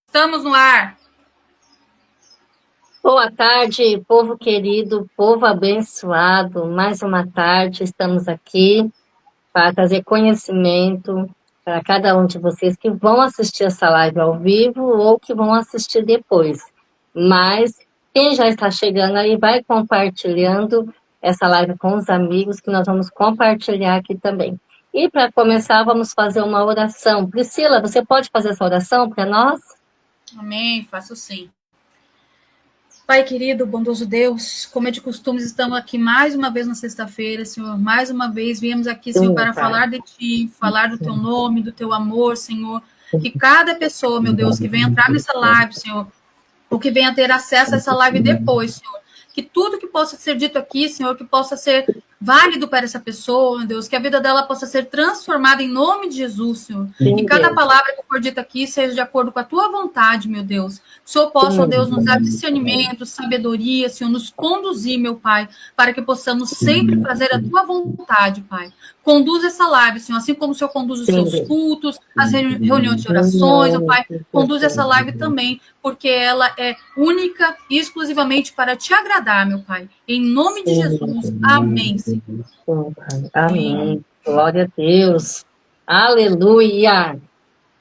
Estamos no ar. Boa tarde, povo querido, povo abençoado. Mais uma tarde, estamos aqui para trazer conhecimento para cada um de vocês que vão assistir essa live ao vivo ou que vão assistir depois. Mas quem já está chegando aí, vai compartilhando essa live com os amigos, que nós vamos compartilhar aqui também. E para começar, vamos fazer uma oração. Priscila, você pode fazer essa oração para nós? Amém, faço sim. Pai querido, bondoso Deus, como é de costume, estamos aqui mais uma vez na sexta-feira, Senhor. Mais uma vez viemos aqui, Senhor, Sim, para Pai. falar de Ti, falar do Teu nome, do Teu amor, Senhor. Que cada pessoa, meu Deus, que vem entrar nessa live, Senhor, ou que venha ter acesso a essa live depois, Senhor. Que tudo que possa ser dito aqui, Senhor, que possa ser válido para essa pessoa, meu Deus, que a vida dela possa ser transformada em nome de Jesus, Senhor. Que Sim, cada Deus. palavra que for dita aqui seja de acordo com a tua vontade, meu Deus. Que o Senhor possa, ó Deus, nos dar discernimento, sabedoria, Senhor, nos conduzir, meu Pai, para que possamos sempre fazer a tua vontade, Pai. Conduz essa live, Senhor, assim como o Senhor conduz os Sim, seus Deus. cultos, as reuniões de Em orações, ó nome Pai, de conduz essa Jesus. live também, porque ela é única e exclusivamente para te agradar, meu Pai. Em nome de Sim, Jesus. Amém, Senhor. sim, Pai. Amém. Amém. Glória a Deus. Aleluia.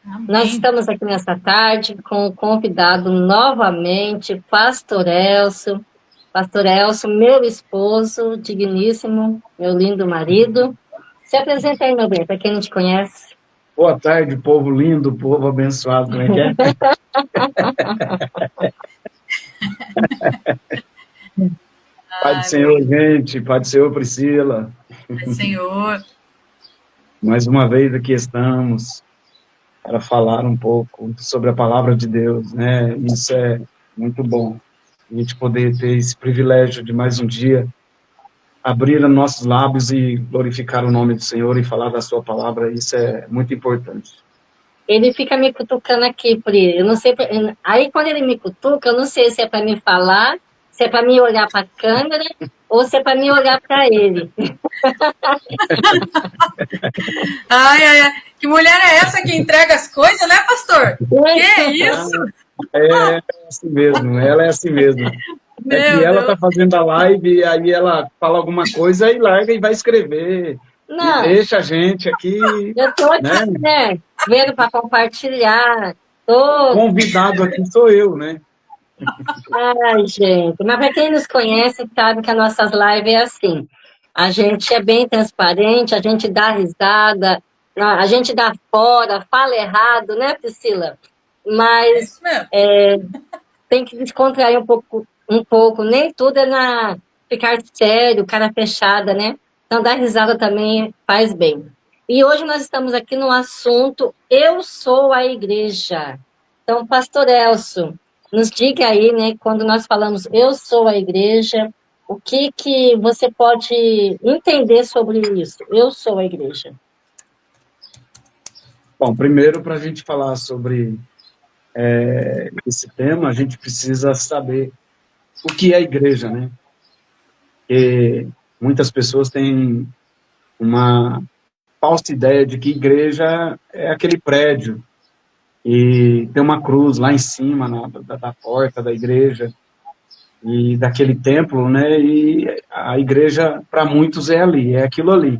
Nós Amém. estamos aqui nessa tarde com o convidado novamente, Pastor Elcio. Pastor Elcio, meu esposo, digníssimo, meu lindo marido. Se apresenta aí, meu bem, para quem não te conhece. Boa tarde, povo lindo, povo abençoado, como é que é? Pai do Ai, Senhor, gente, Pai do Senhor, Priscila. Senhor. Mais uma vez aqui estamos para falar um pouco sobre a palavra de Deus, né? Isso é muito bom, a gente poder ter esse privilégio de mais um dia abrir os nossos lábios e glorificar o nome do Senhor e falar da sua palavra, isso é muito importante. Ele fica me cutucando aqui, Pri. Eu não sei. Aí, quando ele me cutuca, eu não sei se é para me falar, se é para me olhar para a câmera ou se é para me olhar para ele. Ai. Que mulher é essa que entrega as coisas, né, pastor? Que isso? É assim mesmo, ela é assim mesmo. É que Meu ela Deus. tá fazendo a live, aí ela fala alguma coisa e larga e vai escrever. E Não, deixa a gente aqui, eu estou né? aqui, né? Vendo para compartilhar. Tô... Convidado aqui sou eu, né? Ai, gente. Mas para quem nos conhece, sabe que as nossas lives é assim. A gente é bem transparente, a gente dá risada, a gente dá fora, fala errado, né, Priscila? É Mas isso mesmo. tem que descontrair um pouco. Nem tudo é na ficar sério, cara fechada, né? Então, dar risada também faz bem. E hoje nós estamos aqui no assunto Eu Sou a Igreja. Então, Pastor Elcio, nos diga aí, né, quando nós falamos Eu Sou a Igreja, o que você pode entender sobre isso? Eu sou a igreja. Bom, primeiro, para a gente falar sobre esse tema, a gente precisa saber o que é a igreja, né? Porque muitas pessoas têm uma falsa ideia de que igreja é aquele prédio e tem uma cruz lá em cima da porta da igreja e daquele templo, né? E a igreja, para muitos, é ali, é aquilo ali.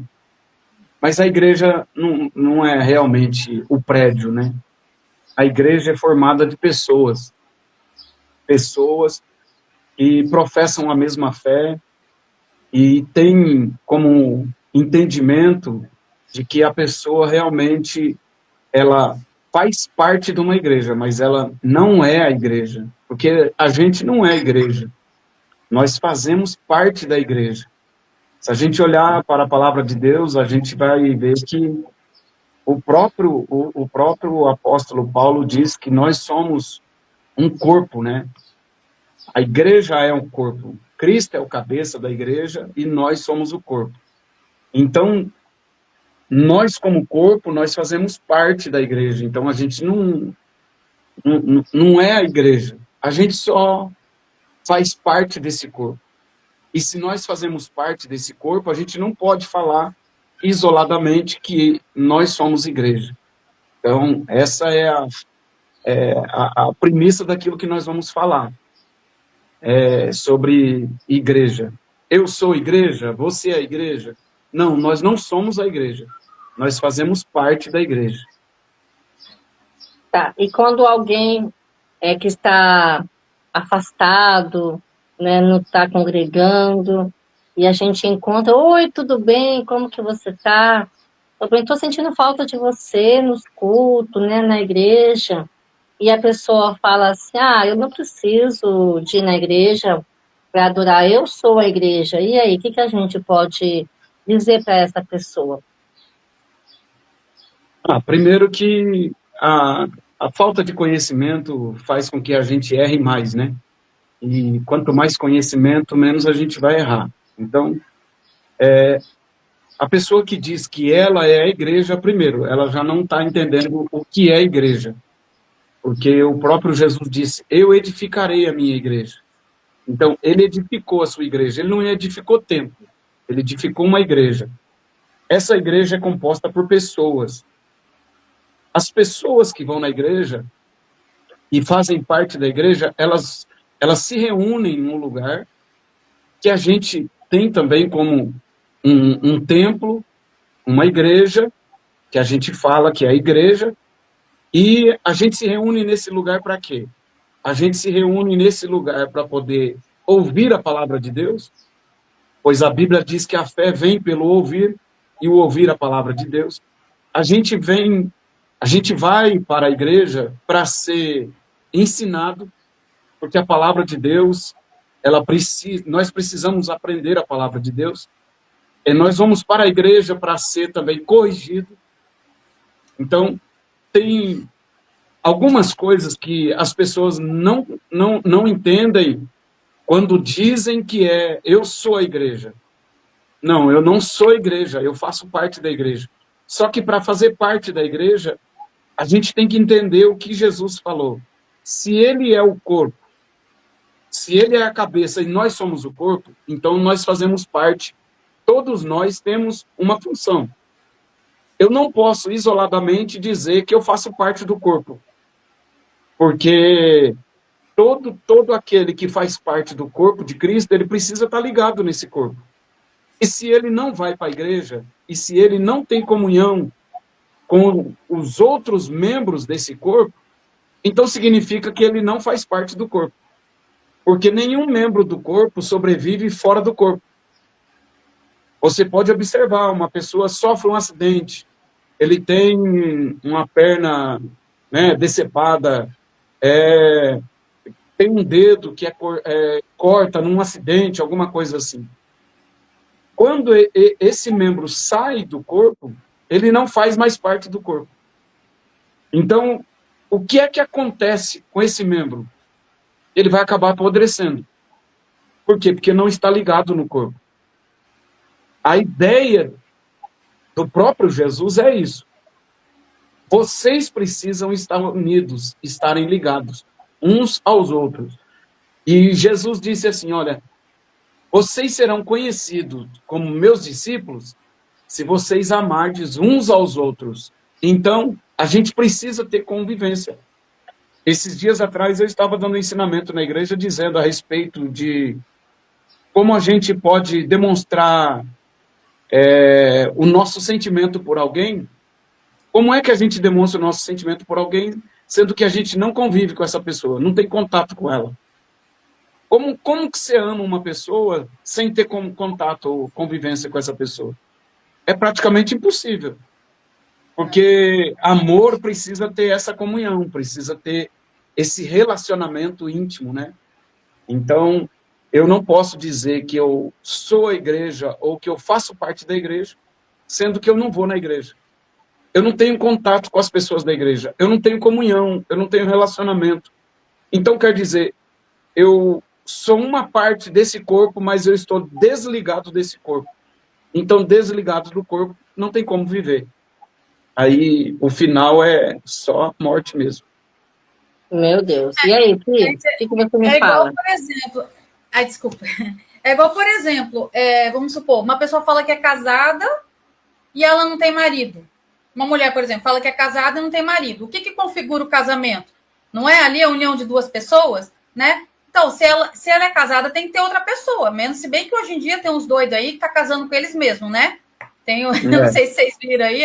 Mas a igreja não é realmente o prédio, né? A igreja é formada de pessoas que professam a mesma fé e têm como entendimento de que a pessoa realmente ela faz parte de uma igreja, mas ela não é a igreja, porque a gente não é a igreja. Nós fazemos parte da igreja. Se a gente olhar para a palavra de Deus, a gente vai ver que o próprio apóstolo Paulo diz que nós somos um corpo, né? A igreja é um corpo. Cristo é o cabeça da igreja e nós somos o corpo. Então, nós como corpo, nós fazemos parte da igreja. Então, a gente não é a igreja. A gente só faz parte desse corpo. E se nós fazemos parte desse corpo, a gente não pode falar isoladamente que nós somos igreja. Então, essa é a premissa daquilo que nós vamos falar, sobre igreja. Eu sou igreja? Você é a igreja? Não, nós não somos a igreja. Nós fazemos parte da igreja. Tá. E quando alguém que está afastado, né, não está congregando, e a gente encontra, oi, tudo bem? Como que você está? Eu estou sentindo falta de você nos cultos, né, na igreja. E a pessoa fala assim, eu não preciso de ir na igreja para adorar, eu sou a igreja. E aí, o que a gente pode dizer para essa pessoa? Primeiro que a falta de conhecimento faz com que a gente erre mais, né? E quanto mais conhecimento, menos a gente vai errar. Então, a pessoa que diz que ela é a igreja, primeiro, ela já não está entendendo o que é a igreja. Porque o próprio Jesus disse, eu edificarei a minha igreja. Então, ele edificou a sua igreja. Ele não edificou templo, ele edificou uma igreja. Essa igreja é composta por pessoas. As pessoas que vão na igreja e fazem parte da igreja, elas se reúnem num lugar que a gente tem também como um templo, uma igreja, que a gente fala que é a igreja, e a gente se reúne nesse lugar para quê? A gente se reúne nesse lugar para poder ouvir a palavra de Deus, pois a Bíblia diz que a fé vem pelo ouvir, e o ouvir a palavra de Deus. A gente vai para a igreja para ser ensinado, porque a palavra de Deus, nós precisamos aprender a palavra de Deus, e nós vamos para a igreja para ser também corrigido. Então, tem algumas coisas que as pessoas não entendem quando dizem que eu sou a igreja. Não, eu não sou a igreja, eu faço parte da igreja. Só que para fazer parte da igreja, a gente tem que entender o que Jesus falou. Se ele é o corpo, se ele é a cabeça e nós somos o corpo, então nós fazemos parte. Todos nós temos uma função. Eu não posso isoladamente dizer que eu faço parte do corpo. Porque todo aquele que faz parte do corpo de Cristo, ele precisa estar ligado nesse corpo. E se ele não vai para a igreja, e se ele não tem comunhão com os outros membros desse corpo, então significa que ele não faz parte do corpo. Porque nenhum membro do corpo sobrevive fora do corpo. Você pode observar, uma pessoa sofre um acidente, ele tem uma perna, né, decepada, tem um dedo que corta num acidente, alguma coisa assim. Quando esse membro sai do corpo, ele não faz mais parte do corpo. Então, o que é que acontece com esse membro? Ele vai acabar apodrecendo. Por quê? Porque não está ligado no corpo. A ideia do próprio Jesus é isso. Vocês precisam estar unidos, estarem ligados uns aos outros. E Jesus disse assim, olha, vocês serão conhecidos como meus discípulos se vocês amardes uns aos outros. Então, a gente precisa ter convivência. Esses dias atrás eu estava dando um ensinamento na igreja dizendo a respeito de como a gente pode demonstrar o nosso sentimento por alguém. Como é que a gente demonstra o nosso sentimento por alguém, sendo que a gente não convive com essa pessoa, não tem contato com ela? Como que você ama uma pessoa sem ter contato ou convivência com essa pessoa? É praticamente impossível. Porque amor precisa ter essa comunhão, precisa ter esse relacionamento íntimo, né? Então, eu não posso dizer que eu sou a igreja ou que eu faço parte da igreja, sendo que eu não vou na igreja. Eu não tenho contato com as pessoas da igreja, eu não tenho comunhão, eu não tenho relacionamento. Então, quer dizer, eu sou uma parte desse corpo, mas eu estou desligado desse corpo. Então, desligado do corpo, não tem como viver. Aí, o final é só morte mesmo. Meu Deus. E aí, Pri, o que você me fala? Igual, por exemplo... desculpa. É igual, por exemplo, vamos supor, uma pessoa fala que é casada e ela não tem marido. Uma mulher, por exemplo, fala que é casada e não tem marido. O que configura o casamento? Não é ali a união de duas pessoas, né? Então, se ela é casada, tem que ter outra pessoa. Menos, se bem que hoje em dia tem uns doidos aí que tá casando com eles mesmos, né? Eu não sei se vocês viram aí,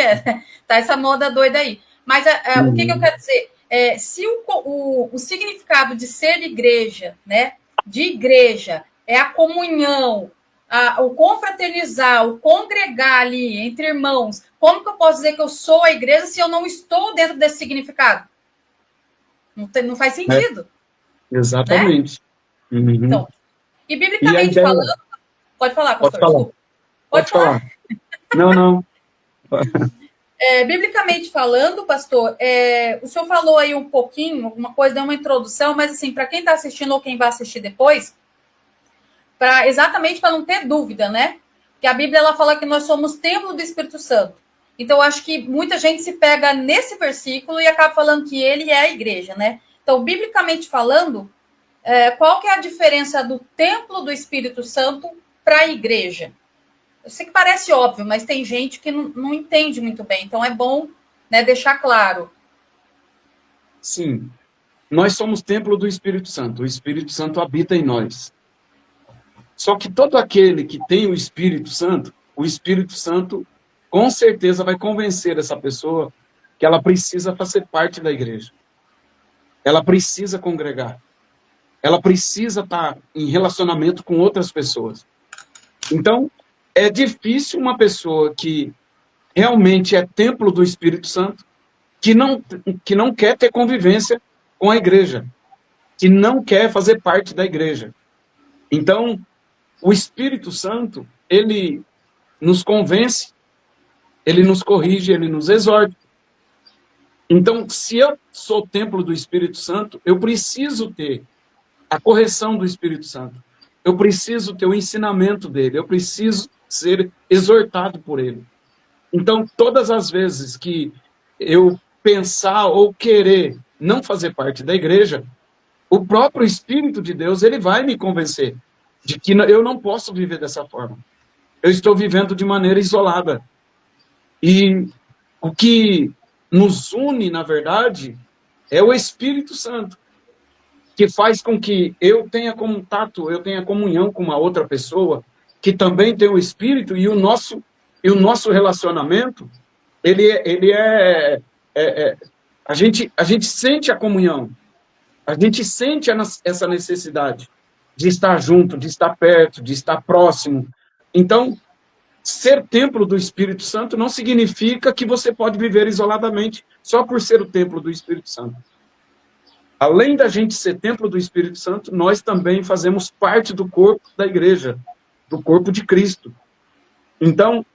tá essa moda doida aí. Mas o que eu quero dizer? Se o significado de ser igreja, né? De igreja, é a comunhão, o confraternizar, o congregar ali entre irmãos. Como que eu posso dizer que eu sou a igreja se eu não estou dentro desse significado? Não faz sentido. Exatamente. Né? Uhum. Então, e biblicamente falando... Pode falar, pastor. Pode falar. Não. Biblicamente falando, pastor, o senhor falou aí um pouquinho, alguma coisa, deu uma introdução, mas assim, para quem está assistindo ou quem vai assistir depois, exatamente para não ter dúvida, né? Porque a Bíblia ela fala que nós somos templo do Espírito Santo. Então, eu acho que muita gente se pega nesse versículo e acaba falando que ele é a igreja, né? Então, biblicamente falando, qual que é a diferença do templo do Espírito Santo para a igreja? Eu sei que parece óbvio, mas tem gente que não entende muito bem. Então, é bom, né, deixar claro. Sim. Nós somos templo do Espírito Santo. O Espírito Santo habita em nós. Só que todo aquele que tem o Espírito Santo com certeza vai convencer essa pessoa que ela precisa fazer parte da igreja. Ela precisa congregar. Ela precisa estar em relacionamento com outras pessoas. Então, é difícil uma pessoa que realmente é templo do Espírito Santo, que não quer ter convivência com a igreja, que não quer fazer parte da igreja. Então, o Espírito Santo, ele nos convence, ele nos corrige, ele nos exorta. Então, se eu sou templo do Espírito Santo, eu preciso ter a correção do Espírito Santo. Eu preciso ter o ensinamento dele, eu preciso ser exortado por ele. Então, todas as vezes que eu pensar ou querer não fazer parte da igreja, o próprio Espírito de Deus, ele vai me convencer de que eu não posso viver dessa forma. Eu estou vivendo de maneira isolada. E o que nos une, na verdade, é o Espírito Santo, que faz com que eu tenha contato, eu tenha comunhão com uma outra pessoa que também tem o Espírito, e o nosso relacionamento, a gente sente a comunhão, a gente sente essa necessidade de estar junto, de estar perto, de estar próximo. Então, ser templo do Espírito Santo não significa que você pode viver isoladamente só por ser o templo do Espírito Santo. Além da gente ser templo do Espírito Santo, nós também fazemos parte do corpo da igreja, do corpo de Cristo. Então,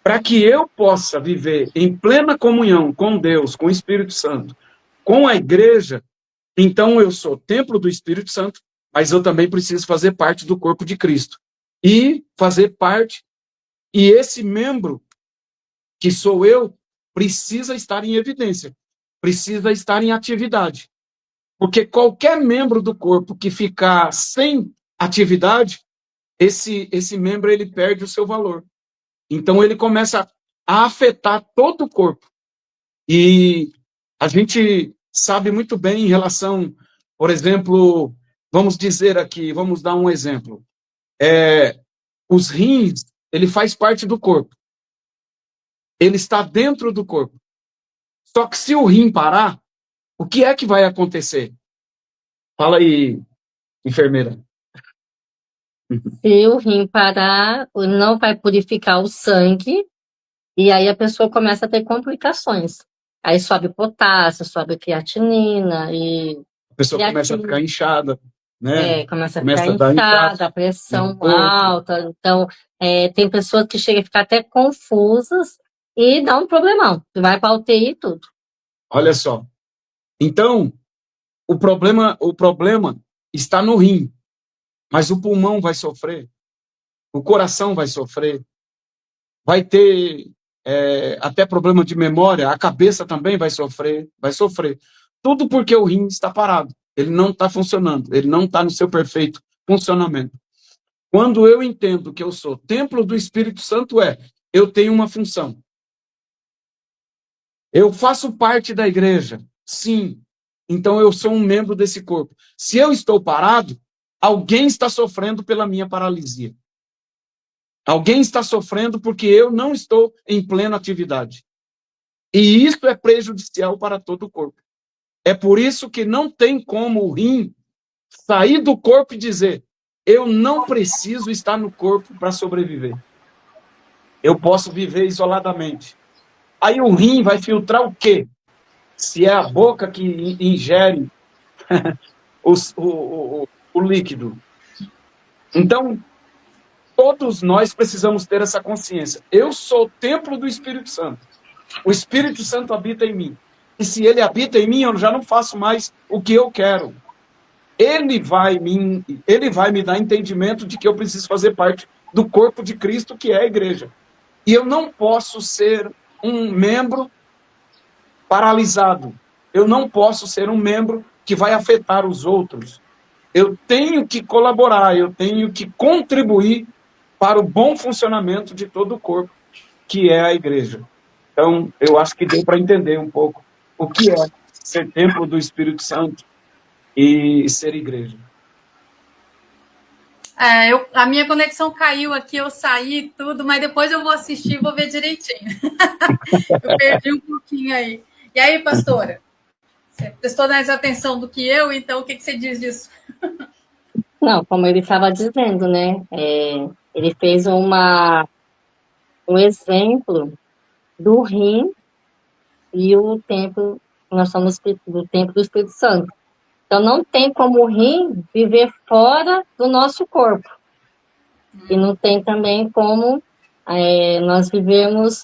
para que eu possa viver em plena comunhão com Deus, com o Espírito Santo, com a igreja, então eu sou templo do Espírito Santo, mas eu também preciso fazer parte do corpo de Cristo. E fazer parte, e esse membro, que sou eu, precisa estar em evidência, precisa estar em atividade. Porque qualquer membro do corpo que ficar sem atividade, esse membro ele perde o seu valor. Então ele começa a afetar todo o corpo. E a gente sabe muito bem em relação, por exemplo, vamos dizer aqui, vamos dar um exemplo. Os rins, ele faz parte do corpo. Ele está dentro do corpo. Só que se o rim parar, o que é que vai acontecer? Fala aí, enfermeira. Se o rim parar, não vai purificar o sangue, e aí a pessoa começa a ter complicações. Aí sobe potássio, sobe creatinina, e... A pessoa começa a ficar inchada, né? Começa a ficar inchada, a pressão alta. Então, tem pessoas que chegam a ficar até confusas e dá um problemão. Vai para a UTI e tudo. Olha só. Então, o problema está no rim, mas o pulmão vai sofrer, o coração vai sofrer, vai ter até problema de memória, a cabeça também vai sofrer. Tudo porque o rim está parado, ele não está funcionando, ele não está no seu perfeito funcionamento. Quando eu entendo que eu sou templo do Espírito Santo, eu tenho uma função. Eu faço parte da igreja, sim, então eu sou um membro desse corpo. Se eu estou parado, alguém está sofrendo pela minha paralisia. Alguém está sofrendo porque eu não estou em plena atividade. E isso é prejudicial para todo o corpo. É por isso que não tem como o rim sair do corpo e dizer: eu não preciso estar no corpo para sobreviver. Eu posso viver isoladamente. Aí o rim vai filtrar o quê? Se é a boca que ingere o líquido. Então, todos nós precisamos ter essa consciência. Eu sou o templo do Espírito Santo. O Espírito Santo habita em mim. E se ele habita em mim, eu já não faço mais o que eu quero. Ele vai me dar entendimento de que eu preciso fazer parte do corpo de Cristo, que é a igreja. E eu não posso ser um membro paralisado. Eu não posso ser um membro que vai afetar os outros. Eu tenho que colaborar, eu tenho que contribuir para o bom funcionamento de todo o corpo, que é a igreja. Então, eu acho que deu para entender um pouco o que é ser templo do Espírito Santo e ser igreja. A minha conexão caiu aqui, eu saí tudo, mas depois eu vou assistir e vou ver direitinho. Eu perdi um pouquinho aí. E aí, pastora? Você prestou mais atenção do que eu, então o que você diz disso? Não, como ele estava dizendo, né? Ele fez um exemplo do rim e o templo, nós somos do templo do Espírito Santo. Então, não tem como o rim viver fora do nosso corpo. E não tem também como nós vivemos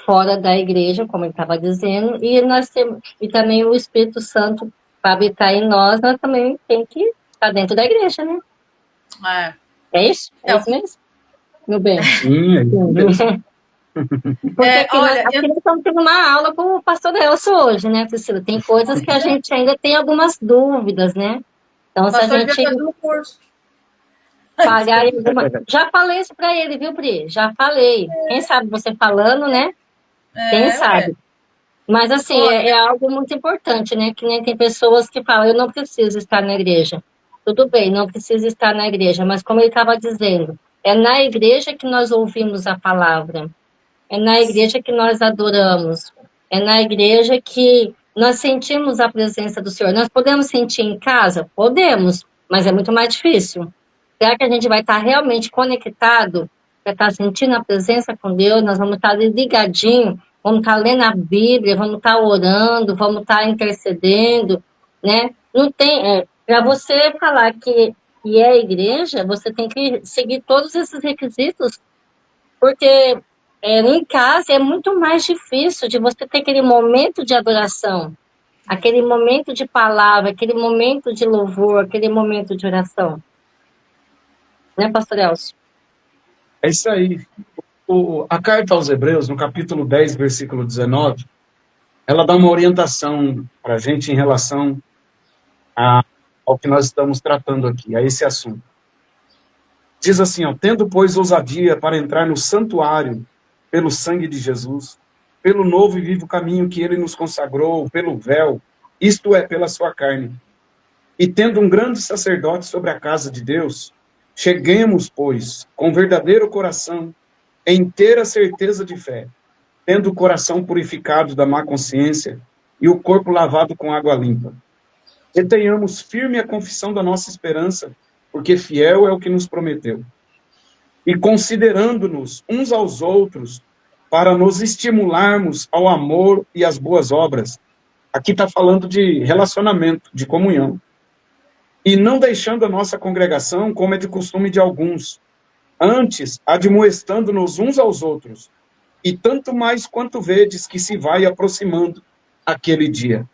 fora da igreja, como ele estava dizendo, e também o Espírito Santo, para habitar em nós também tem que estar dentro da igreja, né? É isso? É isso mesmo? Meu bem. Sim, é isso mesmo. Porque nós estamos tendo uma aula com o pastor Elcio hoje, né, Priscila? Tem coisas que a gente ainda tem algumas dúvidas, né? Então, se a gente pagar já falei isso para ele, viu, Pri? Já falei. Quem sabe você falando, né? Quem sabe? Mas, assim, é algo muito importante, né? Que nem tem pessoas que falam, eu não preciso estar na igreja. Tudo bem, não precisa estar na igreja, mas como ele estava dizendo, é na igreja que nós ouvimos a palavra. É na igreja que nós adoramos. É na igreja que nós sentimos a presença do Senhor. Nós podemos sentir em casa? Podemos, mas é muito mais difícil. Será que a gente vai estar realmente conectado para estar sentindo a presença com Deus? Nós vamos estar ligadinhos, vamos estar lendo a Bíblia, vamos estar orando, vamos estar intercedendo, né? Não tem... para você falar que é igreja, você tem que seguir todos esses requisitos, porque... em casa é muito mais difícil de você ter aquele momento de adoração, aquele momento de palavra, aquele momento de louvor, aquele momento de oração. Né, pastor Elcio? É isso aí. A carta aos Hebreus, no capítulo 10, versículo 19, ela dá uma orientação para a gente em relação ao que nós estamos tratando aqui, a esse assunto. Diz assim, tendo, pois, ousadia para entrar no santuário pelo sangue de Jesus, pelo novo e vivo caminho que ele nos consagrou, pelo véu, isto é, pela sua carne. E tendo um grande sacerdote sobre a casa de Deus, cheguemos, pois, com verdadeiro coração, em inteira certeza de fé, tendo o coração purificado da má consciência e o corpo lavado com água limpa. E tenhamos firme a confissão da nossa esperança, porque fiel é o que nos prometeu. E considerando-nos uns aos outros, para nos estimularmos ao amor e às boas obras. Aqui está falando de relacionamento, de comunhão. E não deixando a nossa congregação, como é de costume de alguns, antes admoestando-nos uns aos outros, e tanto mais quanto vedes que se vai aproximando aquele dia.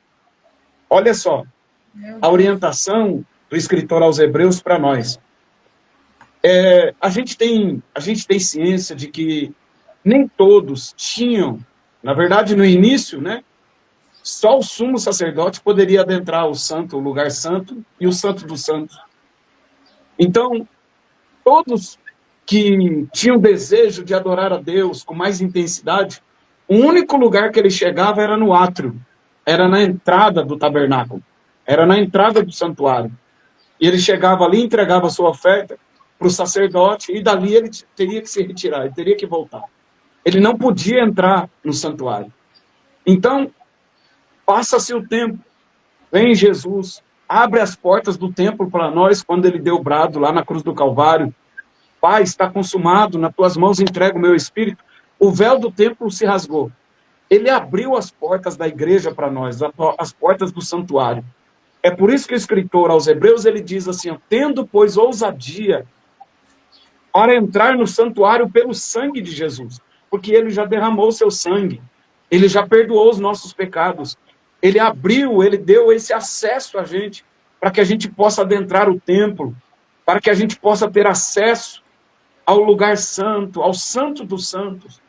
Olha só, a orientação do escritor aos Hebreus para nós. A gente tem ciência de que nem todos tinham, na verdade, no início, né? Só o sumo sacerdote poderia adentrar o lugar santo e o santo dos santos. Então, todos que tinham desejo de adorar a Deus com mais intensidade, o único lugar que ele chegava era no átrio. era na entrada do tabernáculo, era na entrada do santuário. E ele chegava ali, entregava a sua oferta para o sacerdote, e dali ele teria que se retirar, ele teria que voltar. Ele não podia entrar no santuário. Então, passa-se o tempo, vem Jesus, abre as portas do templo para nós, quando ele deu o brado lá na cruz do Calvário: Pai, está consumado, nas tuas mãos entrego o meu espírito. O véu do templo se rasgou. Ele abriu as portas da igreja para nós, as portas do santuário. É por isso que o escritor aos Hebreus, ele diz assim: ó, tendo, pois, ousadia para entrar no santuário pelo sangue de Jesus, porque ele já derramou seu sangue, ele já perdoou os nossos pecados, ele abriu, ele deu esse acesso a gente, para que a gente possa adentrar o templo, para que a gente possa ter acesso ao lugar santo, ao santo dos santos,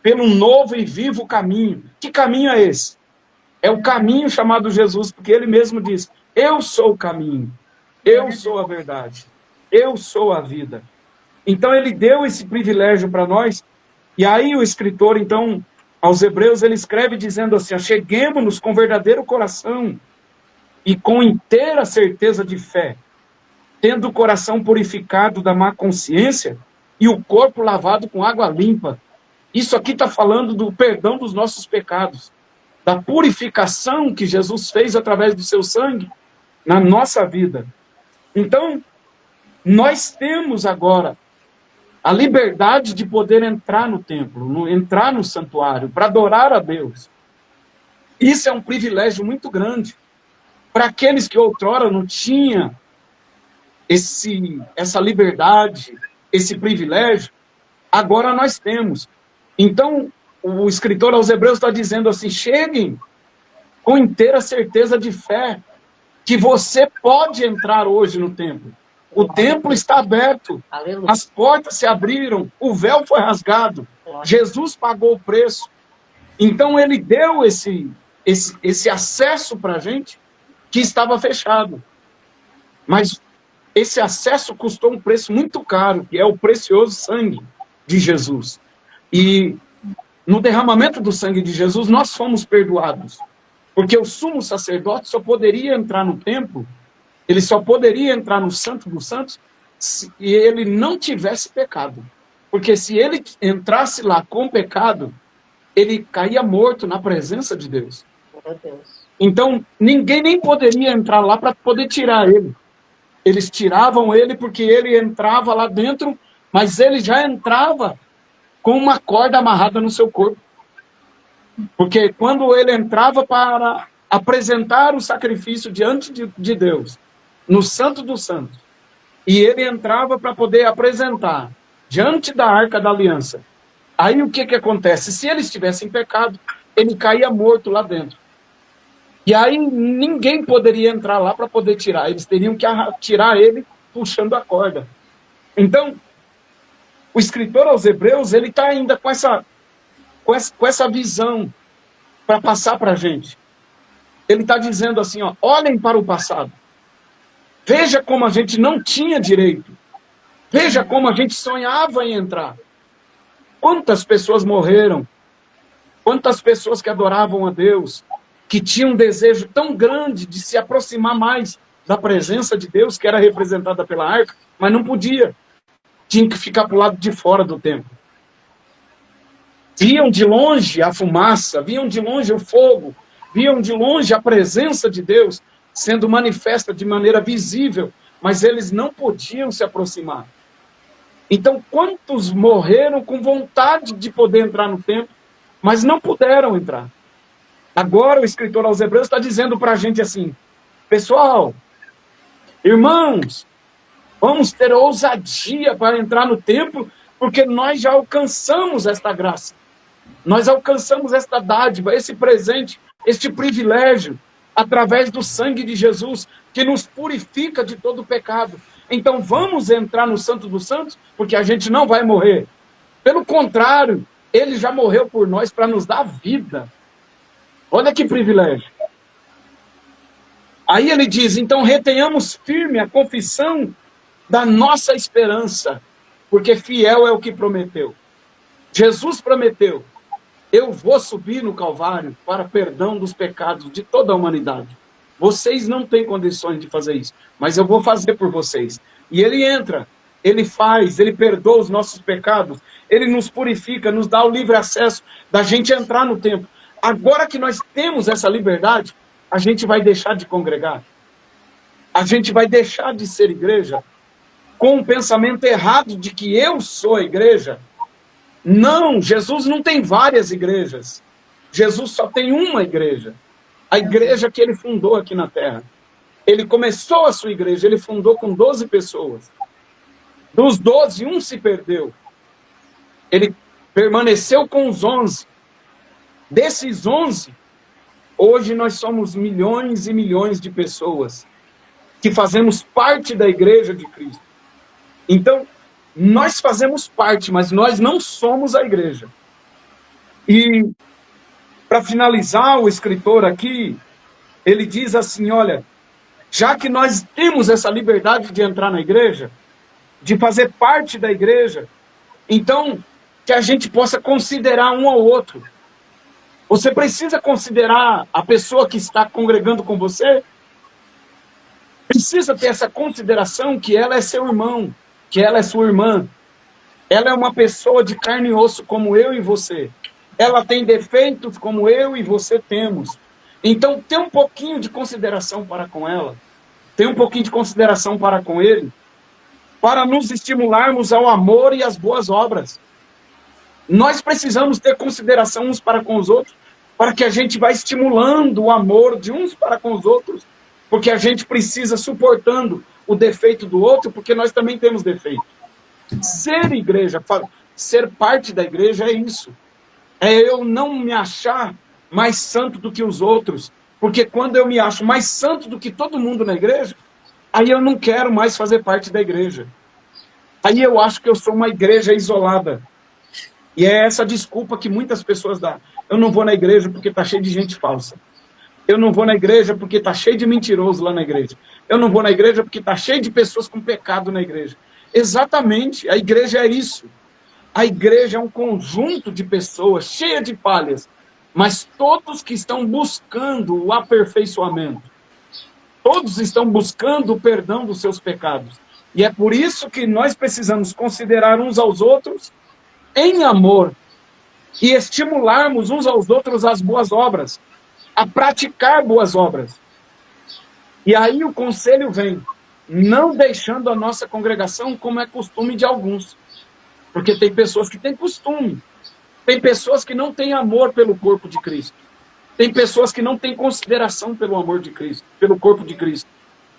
pelo novo e vivo caminho. Que caminho é esse? É o caminho chamado Jesus, porque ele mesmo diz: eu sou o caminho, eu sou a verdade, eu sou a vida. Então ele deu esse privilégio para nós, e aí o escritor, então, aos Hebreus, ele escreve dizendo assim: acheguemo-nos com verdadeiro coração e com inteira certeza de fé, tendo o coração purificado da má consciência e o corpo lavado com água limpa. Isso aqui está falando do perdão dos nossos pecados, da purificação que Jesus fez através do seu sangue na nossa vida. Então, nós temos agora a liberdade de poder entrar no templo, entrar no santuário, para adorar a Deus. Isso é um privilégio muito grande. Para aqueles que outrora não tinham essa liberdade, esse privilégio, agora nós temos. Então, o escritor aos Hebreus está dizendo assim: cheguem com inteira certeza de fé, que você pode entrar hoje no templo. O templo está aberto, Aleluia. as portas se abriram, o véu foi rasgado, Jesus pagou o preço. Então ele deu esse acesso para a gente que estava fechado. Mas esse acesso custou um preço muito caro, que é o precioso sangue de Jesus. E no derramamento do sangue de Jesus, nós fomos perdoados. Porque o sumo sacerdote só poderia entrar no templo, ele só poderia entrar no Santo dos Santos, se ele não tivesse pecado. Porque se ele entrasse lá com pecado, ele caía morto na presença de Deus. Meu Deus. Então, ninguém nem poderia entrar lá para poder tirar ele. Eles tiravam ele porque ele entrava lá dentro, mas ele já entrava com uma corda amarrada no seu corpo. Porque quando ele entrava para apresentar o sacrifício diante de Deus, no Santo dos Santos, e ele entrava para poder apresentar diante da Arca da Aliança, aí o que acontece? Se ele estivesse em pecado, ele caía morto lá dentro. E aí ninguém poderia entrar lá para poder tirar, eles teriam que tirar ele puxando a corda. Então, o escritor aos Hebreus, ele está ainda com essa visão para passar para a gente. Ele está dizendo assim, ó, olhem para o passado. Veja como a gente não tinha direito. Veja como a gente sonhava em entrar. Quantas pessoas morreram? Quantas pessoas que adoravam a Deus, que tinham um desejo tão grande de se aproximar mais da presença de Deus, que era representada pela arca, mas não podia. Tinha que ficar para o lado de fora do templo. Viam de longe a fumaça, viam de longe o fogo, viam de longe a presença de Deus sendo manifesta de maneira visível, mas eles não podiam se aproximar. Então, quantos morreram com vontade de poder entrar no templo, mas não puderam entrar? Agora, o escritor aos Hebreus está dizendo para a gente assim: pessoal, irmãos, vamos ter ousadia para entrar no templo, porque nós já alcançamos esta graça. Nós alcançamos esta dádiva, esse presente, este privilégio, através do sangue de Jesus, que nos purifica de todo o pecado. Então vamos entrar no Santo dos Santos, porque a gente não vai morrer. Pelo contrário, ele já morreu por nós para nos dar vida. Olha que privilégio. Aí ele diz, então retenhamos firme a confissão da nossa esperança, porque fiel é o que prometeu. Jesus prometeu. eu vou subir no Calvário para perdão dos pecados de toda a humanidade. Vocês não têm condições de fazer isso, mas eu vou fazer por vocês. E ele entra, ele faz, ele perdoa os nossos pecados, ele nos purifica, nos dá o livre acesso da gente entrar no templo. Agora que nós temos essa liberdade, a gente vai deixar de congregar. A gente vai deixar de ser igreja com um pensamento errado de que eu sou a igreja. Não, Jesus não tem várias igrejas. Jesus só tem uma igreja. A igreja que ele fundou aqui na terra. Ele começou a sua igreja, ele fundou com 12 pessoas. Dos 12, um se perdeu. Ele permaneceu com os 11. Desses 11, hoje nós somos milhões e milhões de pessoas que fazemos parte da igreja de Cristo. Então, nós fazemos parte, mas nós não somos a igreja. E, para finalizar, o escritor aqui, ele diz assim, olha, já que nós temos essa liberdade de entrar na igreja, de fazer parte da igreja, então, que a gente possa considerar um ao outro. Você precisa considerar a pessoa que está congregando com você, precisa ter essa consideração que ela é seu irmão, que ela é sua irmã. Ela é uma pessoa de carne e osso como eu e você. Ela tem defeitos como eu e você temos. Então, tem um pouquinho de consideração para com ela. Tem um pouquinho de consideração para com ele. Para nos estimularmos ao amor e às boas obras. Nós precisamos ter consideração uns para com os outros, para que a gente vá estimulando o amor de uns para com os outros, porque a gente precisa suportando o defeito do outro, porque nós também temos defeito. Ser igreja, ser parte da igreja é isso. É eu não me achar mais santo do que os outros, porque quando eu me acho mais santo do que todo mundo na igreja, aí eu não quero mais fazer parte da igreja. Aí eu acho que eu sou uma igreja isolada. E é essa desculpa que muitas pessoas dão. Eu não vou na igreja porque está cheio de gente falsa. Eu não vou na igreja porque está cheio de mentiroso lá na igreja. Eu não vou na igreja porque está cheio de pessoas com pecado na igreja. Exatamente, a igreja é isso. A igreja é um conjunto de pessoas cheia de falhas, mas todos que estão buscando o aperfeiçoamento. Todos estão buscando o perdão dos seus pecados. E é por isso que nós precisamos considerar uns aos outros em amor e estimularmos uns aos outros as boas obras, a praticar boas obras. E aí o conselho vem, não deixando a nossa congregação como é costume de alguns. Porque tem pessoas que têm costume, tem pessoas que não têm amor pelo corpo de Cristo, tem pessoas que não têm consideração pelo amor de Cristo, pelo corpo de Cristo,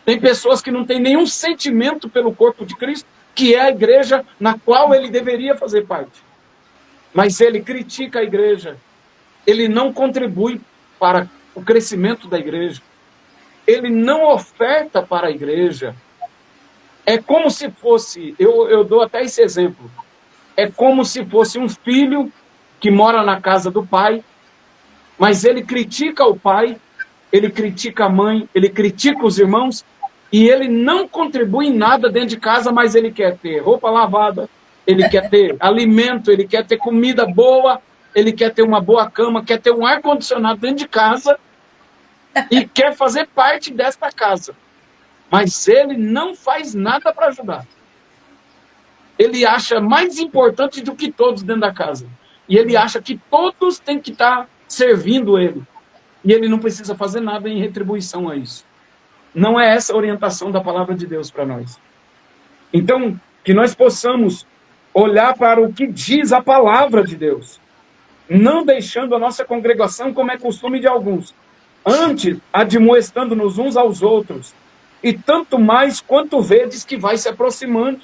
tem pessoas que não têm nenhum sentimento pelo corpo de Cristo, que é a igreja na qual ele deveria fazer parte. Mas ele critica a igreja, ele não contribui para o crescimento da igreja, ele não oferta para a igreja. É como se fosse, eu dou até esse exemplo, é como se fosse um filho que mora na casa do pai, mas ele critica o pai, ele critica a mãe, ele critica os irmãos, e ele não contribui em nada dentro de casa, mas ele quer ter roupa lavada, ele quer ter alimento, ele quer ter comida boa, ele quer ter uma boa cama, quer ter um ar-condicionado dentro de casa, e quer fazer parte desta casa. Mas ele não faz nada para ajudar. Ele acha mais importante do que todos dentro da casa. E ele acha que todos têm que estar servindo ele. E ele não precisa fazer nada em retribuição a isso. Não é essa a orientação da palavra de Deus para nós. Então, que nós possamos olhar para o que diz a palavra de Deus. Não deixando a nossa congregação como é costume de alguns. Antes, admoestando-nos uns aos outros. E tanto mais quanto vedes que vai se aproximando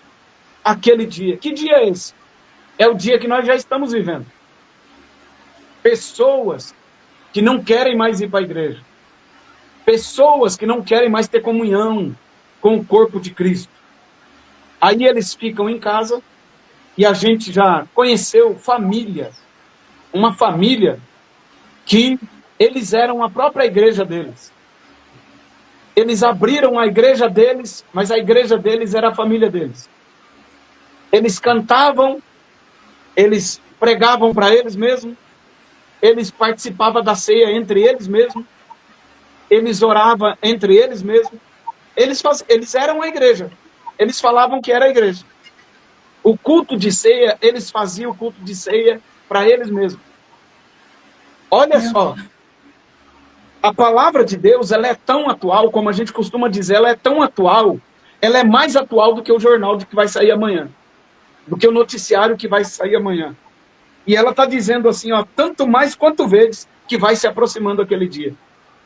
aquele dia. Que dia é esse? É o dia que nós já estamos vivendo. Pessoas que não querem mais ir para a igreja. Pessoas que não querem mais ter comunhão com o corpo de Cristo. Aí eles ficam em casa e a gente já conheceu família. Uma família que eles eram a própria igreja deles. Eles abriram a igreja deles, mas a igreja deles era a família deles. Eles cantavam, eles pregavam para eles mesmos, eles participavam da ceia entre eles mesmos, eles oravam entre eles mesmos, eles eram a igreja, eles falavam que era a igreja. O culto de ceia, eles faziam o culto de ceia para eles mesmos. Olha só, a palavra de Deus, ela é tão atual, como a gente costuma dizer, ela é tão atual, ela é mais atual do que o jornal que vai sair amanhã, do que o noticiário que vai sair amanhã. E ela está dizendo assim, ó, tanto mais quanto vezes que vai se aproximando aquele dia.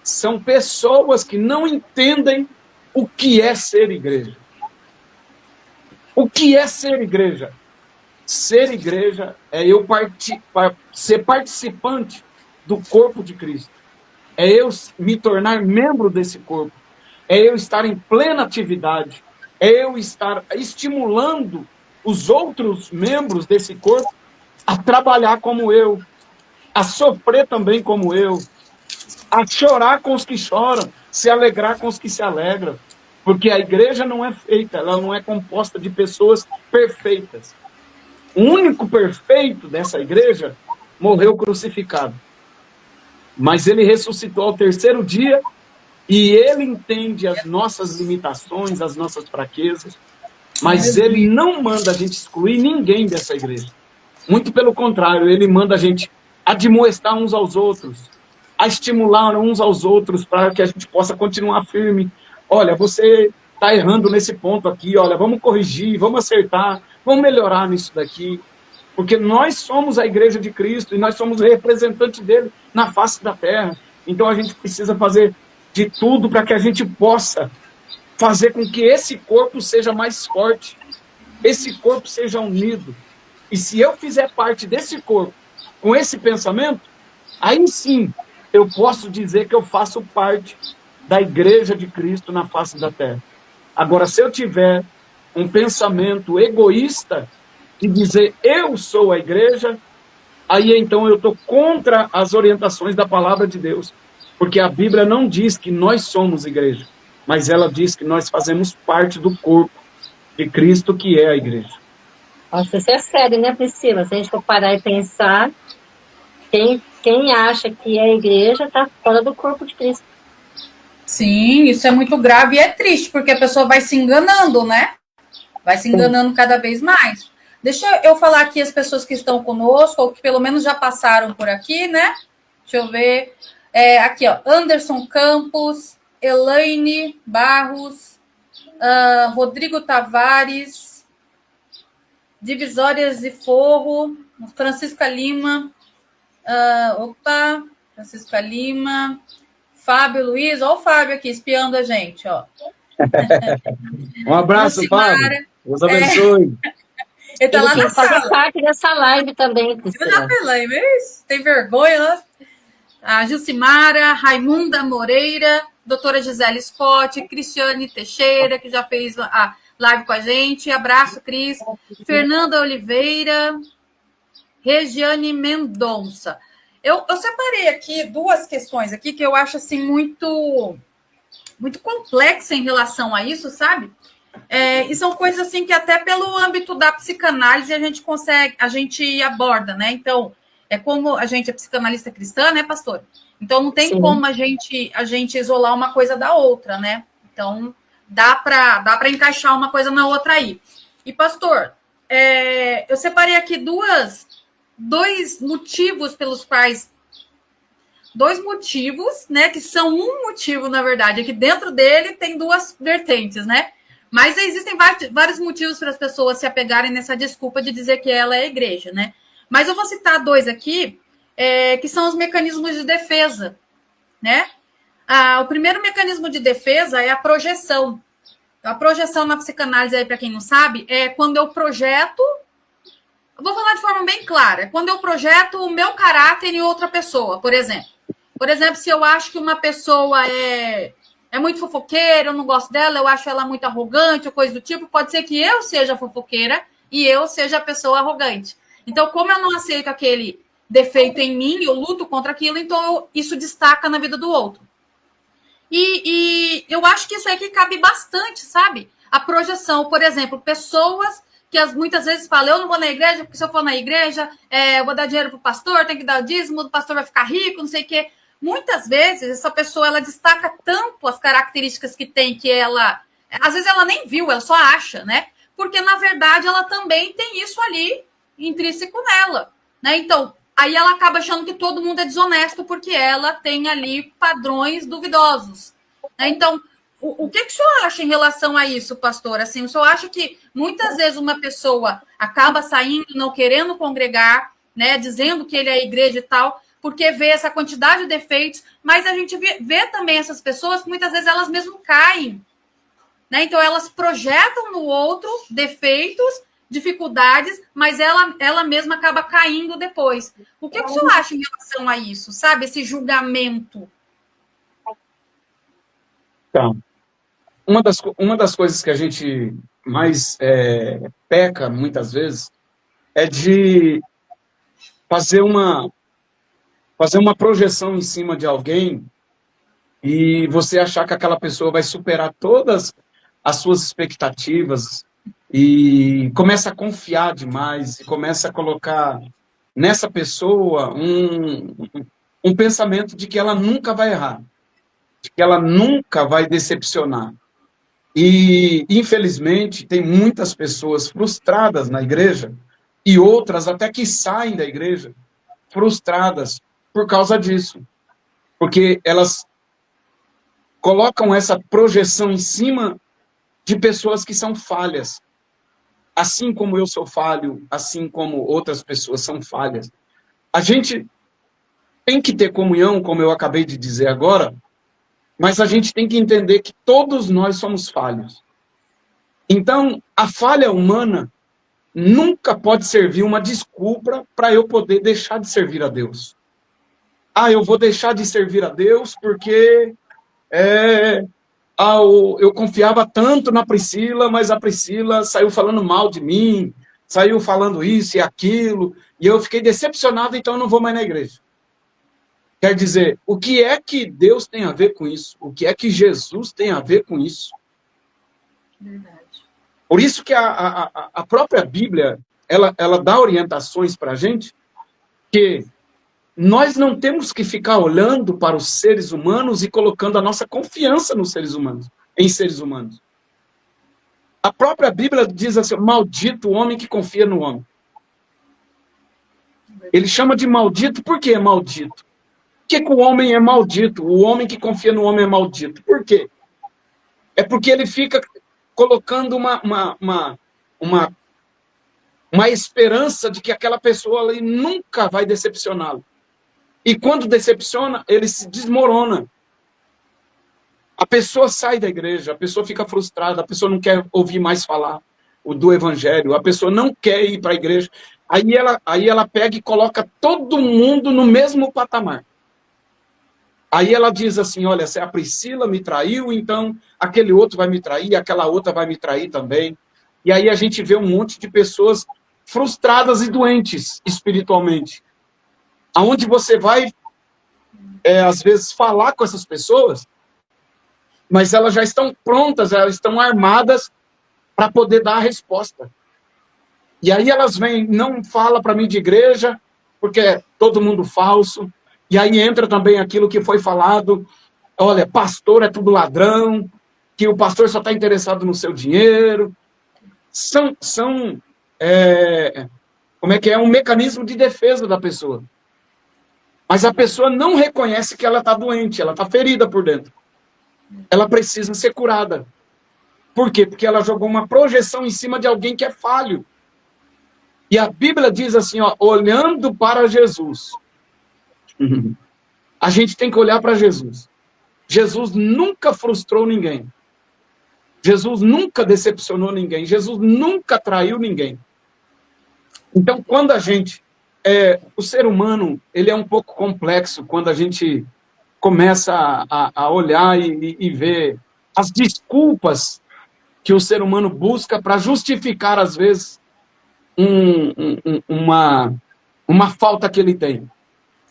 São pessoas que não entendem o que é ser igreja. O que é ser igreja? Ser igreja é eu ser participante do corpo de Cristo. É eu me tornar membro desse corpo. É eu estar em plena atividade. É eu estar estimulando os outros membros desse corpo a trabalhar como eu, a sofrer também como eu, a chorar com os que choram, se alegrar com os que se alegram. Porque a igreja não é feita, ela não é composta de pessoas perfeitas. O único perfeito dessa igreja morreu crucificado. Mas ele ressuscitou ao terceiro dia e ele entende as nossas limitações, as nossas fraquezas, mas ele não manda a gente excluir ninguém dessa igreja. Muito pelo contrário, ele manda a gente admoestar uns aos outros, a estimular uns aos outros para que a gente possa continuar firme. Olha, você está errando nesse ponto aqui, olha, vamos corrigir, vamos acertar, vamos melhorar nisso daqui. Porque nós somos a igreja de Cristo e nós somos representantes dele na face da terra. Então a gente precisa fazer de tudo para que a gente possa fazer com que esse corpo seja mais forte, esse corpo seja unido. E se eu fizer parte desse corpo com esse pensamento, aí sim eu posso dizer que eu faço parte da igreja de Cristo na face da terra. Agora, se eu tiver um pensamento egoísta de dizer eu sou a igreja, aí então eu estou contra as orientações da palavra de Deus, porque a Bíblia não diz que nós somos igreja, mas ela diz que nós fazemos parte do corpo de Cristo, que é a igreja. Nossa, isso é sério, né, Priscila? Se a gente for parar e pensar, quem acha que é igreja está fora do corpo de Cristo. Sim, isso é muito grave e é triste, porque a pessoa vai se enganando, né? Vai se enganando cada vez mais. Deixa eu falar aqui as pessoas que estão conosco, ou que pelo menos já passaram por aqui, né? Deixa eu ver. Aqui, ó, Anderson Campos, Elaine Barros, Rodrigo Tavares, Divisórias de Forro, Francisca Lima, Francisca Lima, Fábio Luiz, olha o Fábio aqui espiando a gente, ó. Um abraço, Lucimara, Fábio. Deus abençoe. Ele Ele tá lá na fazer sala. parte dessa live também, Priscila. Tem vergonha, né? A Gilcimara, Raimunda Moreira, doutora Gisele Scott, Cristiane Teixeira, que já fez a live com a gente. Abraço, Cris. Fernanda Oliveira, Regiane Mendonça. Eu separei aqui duas questões aqui que eu acho assim muito complexa em relação a isso, sabe? E são coisas assim que até pelo âmbito da psicanálise a gente aborda, né? Então, como a gente é psicanalista cristã, né, pastor? Então não tem como a gente isolar uma coisa da outra, né? Então dá para encaixar uma coisa na outra aí. E pastor, eu separei aqui dois motivos pelos quais né, que são um motivo, na verdade, é que dentro dele tem duas vertentes, né? Mas existem vários motivos para as pessoas se apegarem nessa desculpa de dizer que ela é a igreja, né? Mas eu vou citar dois aqui, que são os mecanismos de defesa, né? O primeiro mecanismo de defesa é a projeção. A projeção na psicanálise, aí, para quem não sabe, é quando eu projeto. Eu vou falar de forma bem clara. Quando eu projeto o meu caráter em outra pessoa, por exemplo. Por exemplo, se eu acho que uma pessoa é muito fofoqueira, eu não gosto dela, eu acho ela muito arrogante ou coisa do tipo, pode ser que eu seja fofoqueira e eu seja a pessoa arrogante. Então, como eu não aceito aquele defeito em mim, eu luto contra aquilo, então isso destaca na vida do outro. E eu acho que isso aqui cabe bastante, sabe? A projeção, por exemplo, pessoas que muitas vezes falam, eu não vou na igreja, porque se eu for na igreja, eu vou dar dinheiro para o pastor, tem que dar o dízimo, o pastor vai ficar rico, não sei o quê. Muitas vezes, essa pessoa, ela destaca tanto as características que tem, que ela, às vezes ela nem viu, ela só acha, né? Porque, na verdade, ela também tem isso ali, intrínseco nela, né? Então, aí ela acaba achando que todo mundo é desonesto, porque ela tem ali padrões duvidosos, né? Então, o que o senhor acha em relação a isso, pastor? Assim, o senhor acha que muitas vezes uma pessoa acaba saindo, não querendo congregar, né, dizendo que ele é a igreja e tal, porque vê essa quantidade de defeitos, mas a gente vê também essas pessoas que muitas vezes elas mesmo caem, né? Então elas projetam no outro defeitos, dificuldades, mas ela mesma acaba caindo depois. O que o senhor acha em relação a isso, sabe? Esse julgamento. Então, uma das coisas que a gente mais peca, muitas vezes, é de fazer uma projeção em cima de alguém e você achar que aquela pessoa vai superar todas as suas expectativas e começa a confiar demais e começa a colocar nessa pessoa um pensamento de que ela nunca vai errar, de que ela nunca vai decepcionar. E, infelizmente, tem muitas pessoas frustradas na igreja e outras até que saem da igreja frustradas por causa disso. Porque elas colocam essa projeção em cima de pessoas que são falhas. Assim como eu sou falho, assim como outras pessoas são falhas. A gente tem que ter comunhão, como eu acabei de dizer agora, mas a gente tem que entender que todos nós somos falhos. Então, a falha humana nunca pode servir uma desculpa para eu poder deixar de servir a Deus. Eu vou deixar de servir a Deus porque eu confiava tanto na Priscila, mas a Priscila saiu falando mal de mim, saiu falando isso e aquilo, e eu fiquei decepcionado, então eu não vou mais na igreja. Quer dizer, o que é que Deus tem a ver com isso? O que é que Jesus tem a ver com isso? Verdade. Por isso que a própria Bíblia, ela dá orientações para a gente que nós não temos que ficar olhando para os seres humanos e colocando a nossa confiança nos seres humanos, em seres humanos. A própria Bíblia diz assim, maldito o homem que confia no homem. Ele chama de maldito, por que é maldito? Por que o homem é maldito? O homem que confia no homem é maldito. Por quê? É porque ele fica colocando uma esperança de que aquela pessoa ali nunca vai decepcioná-lo. E quando decepciona, ele se desmorona. A pessoa sai da igreja, a pessoa fica frustrada, a pessoa não quer ouvir mais falar do evangelho, a pessoa não quer ir para a igreja. Aí ela pega e coloca todo mundo no mesmo patamar. Aí ela diz assim, olha, se a Priscila me traiu, então aquele outro vai me trair, aquela outra vai me trair também. E aí a gente vê um monte de pessoas frustradas e doentes espiritualmente. Aonde você vai, às vezes, falar com essas pessoas, mas elas já estão prontas, elas estão armadas para poder dar a resposta. E aí elas vêm, não fala para mim de igreja, porque é todo mundo falso. E aí entra também aquilo que foi falado, olha, pastor é tudo ladrão, que o pastor só está interessado no seu dinheiro. Como é que é? Um mecanismo de defesa da pessoa. Mas a pessoa não reconhece que ela está doente, ela está ferida por dentro. Ela precisa ser curada. Por quê? Porque ela jogou uma projeção em cima de alguém que é falho. E a Bíblia diz assim, ó, olhando para Jesus. A gente tem que olhar para Jesus. Jesus nunca frustrou ninguém. Jesus nunca decepcionou ninguém. Jesus nunca traiu ninguém. Então, quando a gente... o ser humano, ele é um pouco complexo quando a gente começa a olhar e ver as desculpas que o ser humano busca para justificar, às vezes, uma falta que ele tem.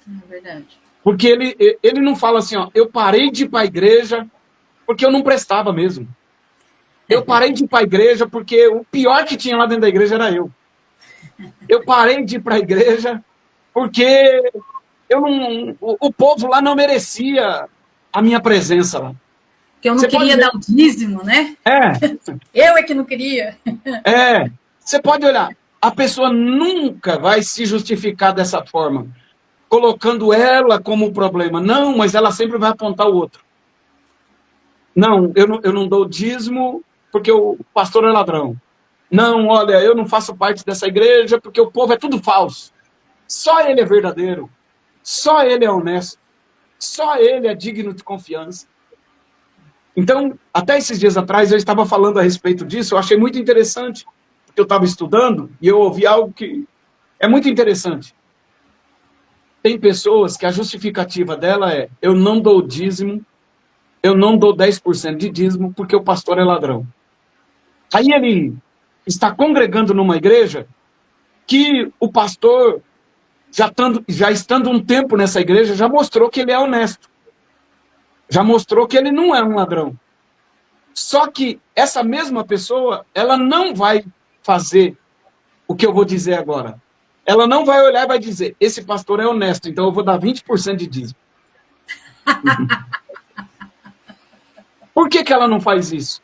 É verdade. Porque ele não fala assim, ó, eu parei de ir para a igreja porque eu não prestava mesmo. Eu parei de ir para a igreja porque o pior que tinha lá dentro da igreja era eu. Eu parei de ir para a igreja porque o povo lá não merecia a minha presença lá. Que eu não queria dar o dízimo, né? Eu é que não queria. Você pode olhar, a pessoa nunca vai se justificar dessa forma, colocando ela como problema. Não, mas ela sempre vai apontar o outro. Não, eu não dou dízimo porque o pastor é ladrão. Não, olha, eu não faço parte dessa igreja porque o povo é tudo falso. Só ele é verdadeiro. Só ele é honesto. Só ele é digno de confiança. Então, até esses dias atrás, eu estava falando a respeito disso, eu achei muito interessante, porque eu estava estudando e eu ouvi algo que é muito interessante. Tem pessoas que a justificativa dela é: eu não dou dízimo, eu não dou 10% de dízimo porque o pastor é ladrão. Aí ele está congregando numa igreja que o pastor, já estando um tempo nessa igreja, já mostrou que ele é honesto. Já mostrou que ele não é um ladrão. Só que essa mesma pessoa, ela não vai fazer o que eu vou dizer agora. Ela não vai olhar e vai dizer: esse pastor é honesto, então eu vou dar 20% de dízimo. Por que ela não faz isso?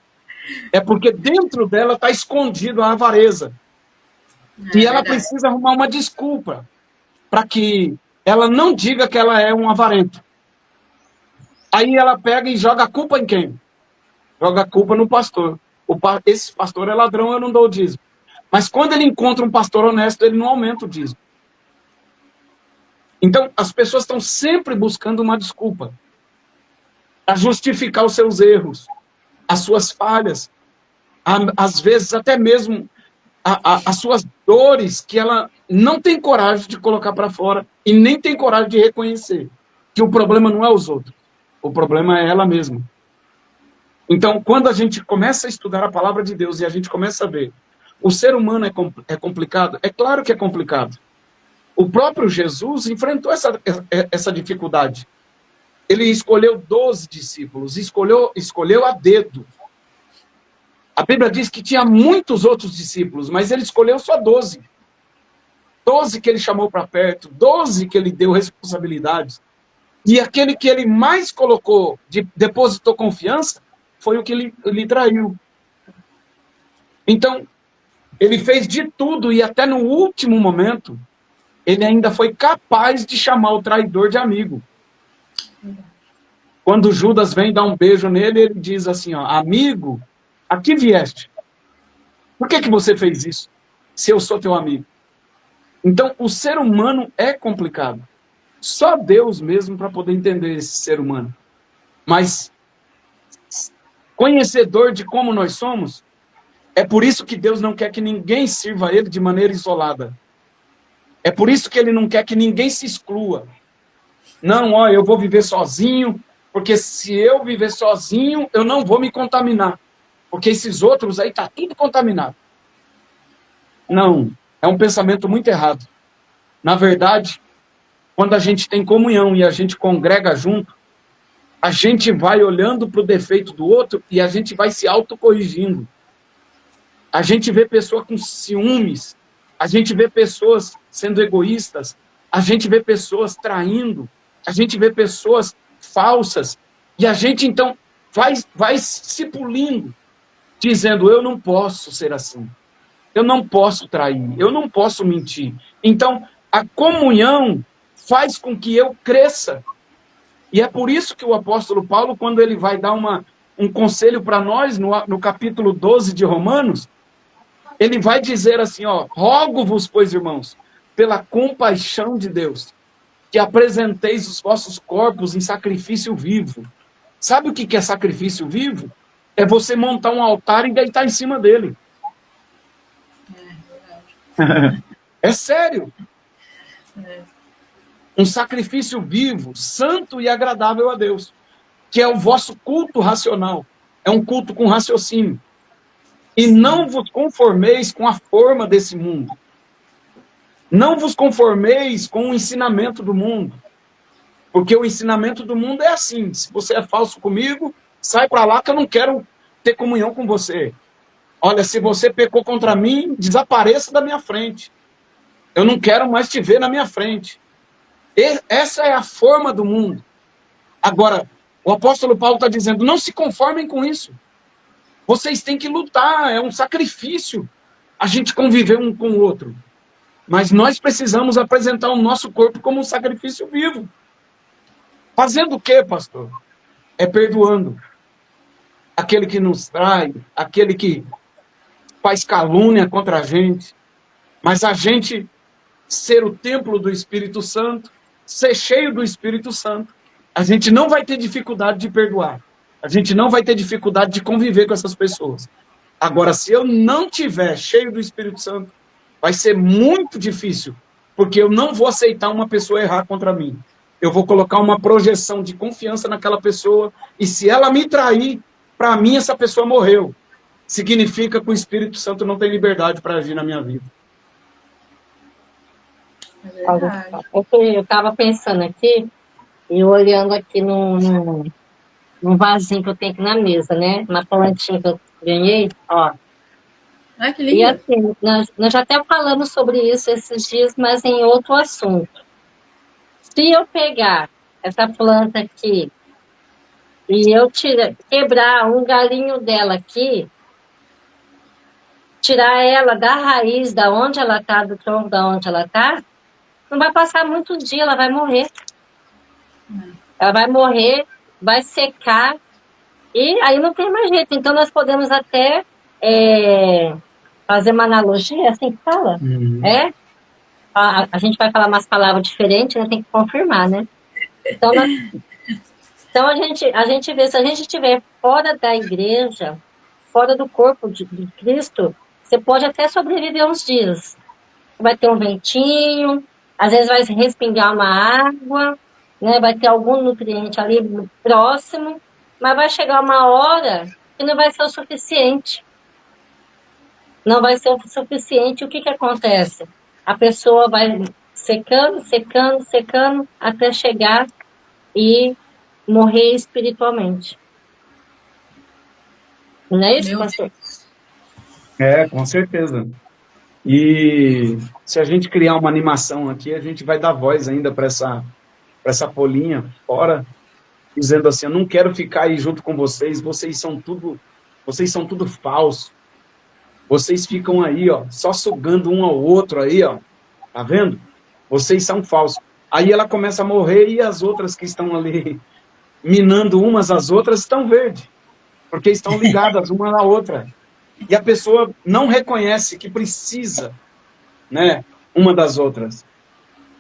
É porque dentro dela está escondido a avareza. E ela precisa arrumar uma desculpa para que ela não diga que ela é um avarento. Aí ela pega e joga a culpa em quem? Joga a culpa no pastor. Esse pastor é ladrão, eu não dou o dízimo. Mas quando ele encontra um pastor honesto, ele não aumenta o dízimo. Então, as pessoas estão sempre buscando uma desculpa para justificar os seus erros, as suas falhas, às vezes até mesmo as suas dores que ela não tem coragem de colocar para fora e nem tem coragem de reconhecer que o problema não é os outros, o problema é ela mesma. Então, quando a gente começa a estudar a palavra de Deus e a gente começa a ver o ser humano é complicado, é claro que é complicado. O próprio Jesus enfrentou essa dificuldade. Ele escolheu 12 discípulos, escolheu a dedo. A Bíblia diz que tinha muitos outros discípulos, mas ele escolheu só 12. 12 que ele chamou para perto, 12 que ele deu responsabilidades. E aquele que ele mais colocou, depositou confiança, foi o que lhe traiu. Então, ele fez de tudo e até no último momento, ele ainda foi capaz de chamar o traidor de amigo. Quando Judas vem dar um beijo nele, ele diz assim, ó: amigo, aqui vieste. Por que você fez isso, se eu sou teu amigo? Então, o ser humano é complicado. Só Deus mesmo para poder entender esse ser humano. Mas, conhecedor de como nós somos, é por isso que Deus não quer que ninguém sirva a Ele de maneira isolada. É por isso que Ele não quer que ninguém se exclua. Não, ó, eu vou viver sozinho, porque se eu viver sozinho, eu não vou me contaminar. Porque esses outros aí tá tudo contaminado. Não, é um pensamento muito errado. Na verdade, quando a gente tem comunhão e a gente congrega junto, a gente vai olhando para o defeito do outro e a gente vai se autocorrigindo. A gente vê pessoa com ciúmes, a gente vê pessoas sendo egoístas, a gente vê pessoas traindo, a gente vê pessoas falsas, e a gente então vai se polindo, dizendo: eu não posso ser assim, eu não posso trair, eu não posso mentir. Então, a comunhão faz com que eu cresça. E é por isso que o apóstolo Paulo, quando ele vai dar um conselho para nós, no capítulo 12 de Romanos, ele vai dizer assim, ó: rogo-vos, pois, irmãos, pela compaixão de Deus, que apresenteis os vossos corpos em sacrifício vivo. Sabe o que é sacrifício vivo? É você montar um altar e deitar em cima dele. É sério. Um sacrifício vivo, santo e agradável a Deus, que é o vosso culto racional. É um culto com raciocínio. E não vos conformeis com a forma desse mundo. Não vos conformeis com o ensinamento do mundo. Porque o ensinamento do mundo é assim: se você é falso comigo, sai para lá que eu não quero ter comunhão com você. Olha, se você pecou contra mim, desapareça da minha frente. Eu não quero mais te ver na minha frente. Essa é a forma do mundo. Agora, o apóstolo Paulo está dizendo, não se conformem com isso. Vocês têm que lutar, é um sacrifício a gente conviver um com o outro. Mas nós precisamos apresentar o nosso corpo como um sacrifício vivo. Fazendo o quê, pastor? É perdoando. Aquele que nos trai, aquele que faz calúnia contra a gente. Mas a gente ser o templo do Espírito Santo, ser cheio do Espírito Santo, a gente não vai ter dificuldade de perdoar. A gente não vai ter dificuldade de conviver com essas pessoas. Agora, se eu não tiver cheio do Espírito Santo, vai ser muito difícil, porque eu não vou aceitar uma pessoa errar contra mim. Eu vou colocar uma projeção de confiança naquela pessoa, e se ela me trair, para mim essa pessoa morreu. Significa que o Espírito Santo não tem liberdade para agir na minha vida. Eu estava pensando aqui, e olhando aqui num vasinho que eu tenho aqui na mesa, né? Uma plantinha que eu ganhei, ó. Ai, que lindo. E assim, nós já até falamos sobre isso esses dias, mas em outro assunto. Se eu pegar essa planta aqui e eu quebrar um galinho dela aqui, tirar ela da raiz, da onde ela está, do tronco da onde ela está, não vai passar muitos dias, ela vai morrer. Ela vai morrer, vai secar, e aí não tem mais jeito. Então, nós podemos até fazer uma analogia, assim que fala. A gente vai falar umas palavras diferentes, né? Tem que confirmar, né? Então, a gente vê, se a gente estiver fora da igreja, fora do corpo de Cristo, você pode até sobreviver uns dias. Vai ter um ventinho, às vezes vai respingar uma água, né? Vai ter algum nutriente ali próximo, mas vai chegar uma hora que não vai ser o suficiente. Não vai ser o suficiente. O que acontece? A pessoa vai secando, secando, secando, até chegar e morrer espiritualmente. Não é isso, pastor? Com certeza. E se a gente criar uma animação aqui, a gente vai dar voz ainda para essa polinha fora, dizendo assim, eu não quero ficar aí junto com vocês, vocês são tudo falso. Vocês ficam aí, ó, só sugando um ao outro aí, ó. Tá vendo? Vocês são falsos. Aí ela começa a morrer e as outras que estão ali minando umas às outras estão verdes, porque estão ligadas uma na outra. E a pessoa não reconhece que precisa, né, uma das outras.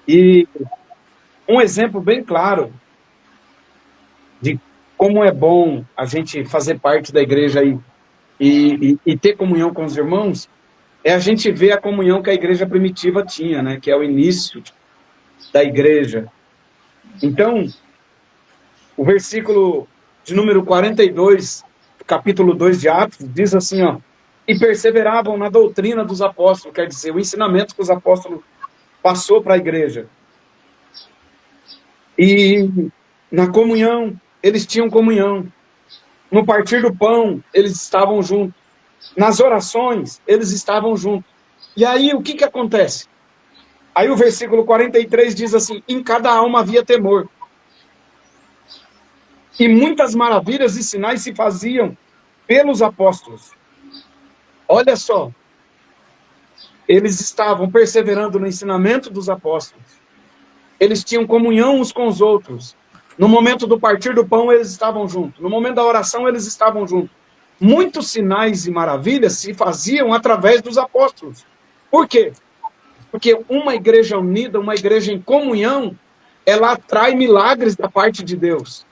E um exemplo bem claro de como é bom a gente fazer parte da igreja e ter comunhão com os irmãos, é a gente ver a comunhão que a igreja primitiva tinha, né, que é o início da igreja. Então, o versículo de número 42, capítulo 2 de Atos, diz assim, ó, e perseveravam na doutrina dos apóstolos, quer dizer, o ensinamento que os apóstolos passou para a igreja. E na comunhão, eles tinham comunhão. No partir do pão, eles estavam juntos. Nas orações, eles estavam juntos. E aí, o que acontece? Aí o versículo 43 diz assim, em cada alma havia temor. E muitas maravilhas e sinais se faziam pelos apóstolos. Olha só, eles estavam perseverando no ensinamento dos apóstolos. Eles tinham comunhão uns com os outros. No momento do partir do pão, eles estavam juntos. No momento da oração, eles estavam juntos. Muitos sinais e maravilhas se faziam através dos apóstolos. Por quê? Porque uma igreja unida, uma igreja em comunhão, ela atrai milagres da parte de Deus.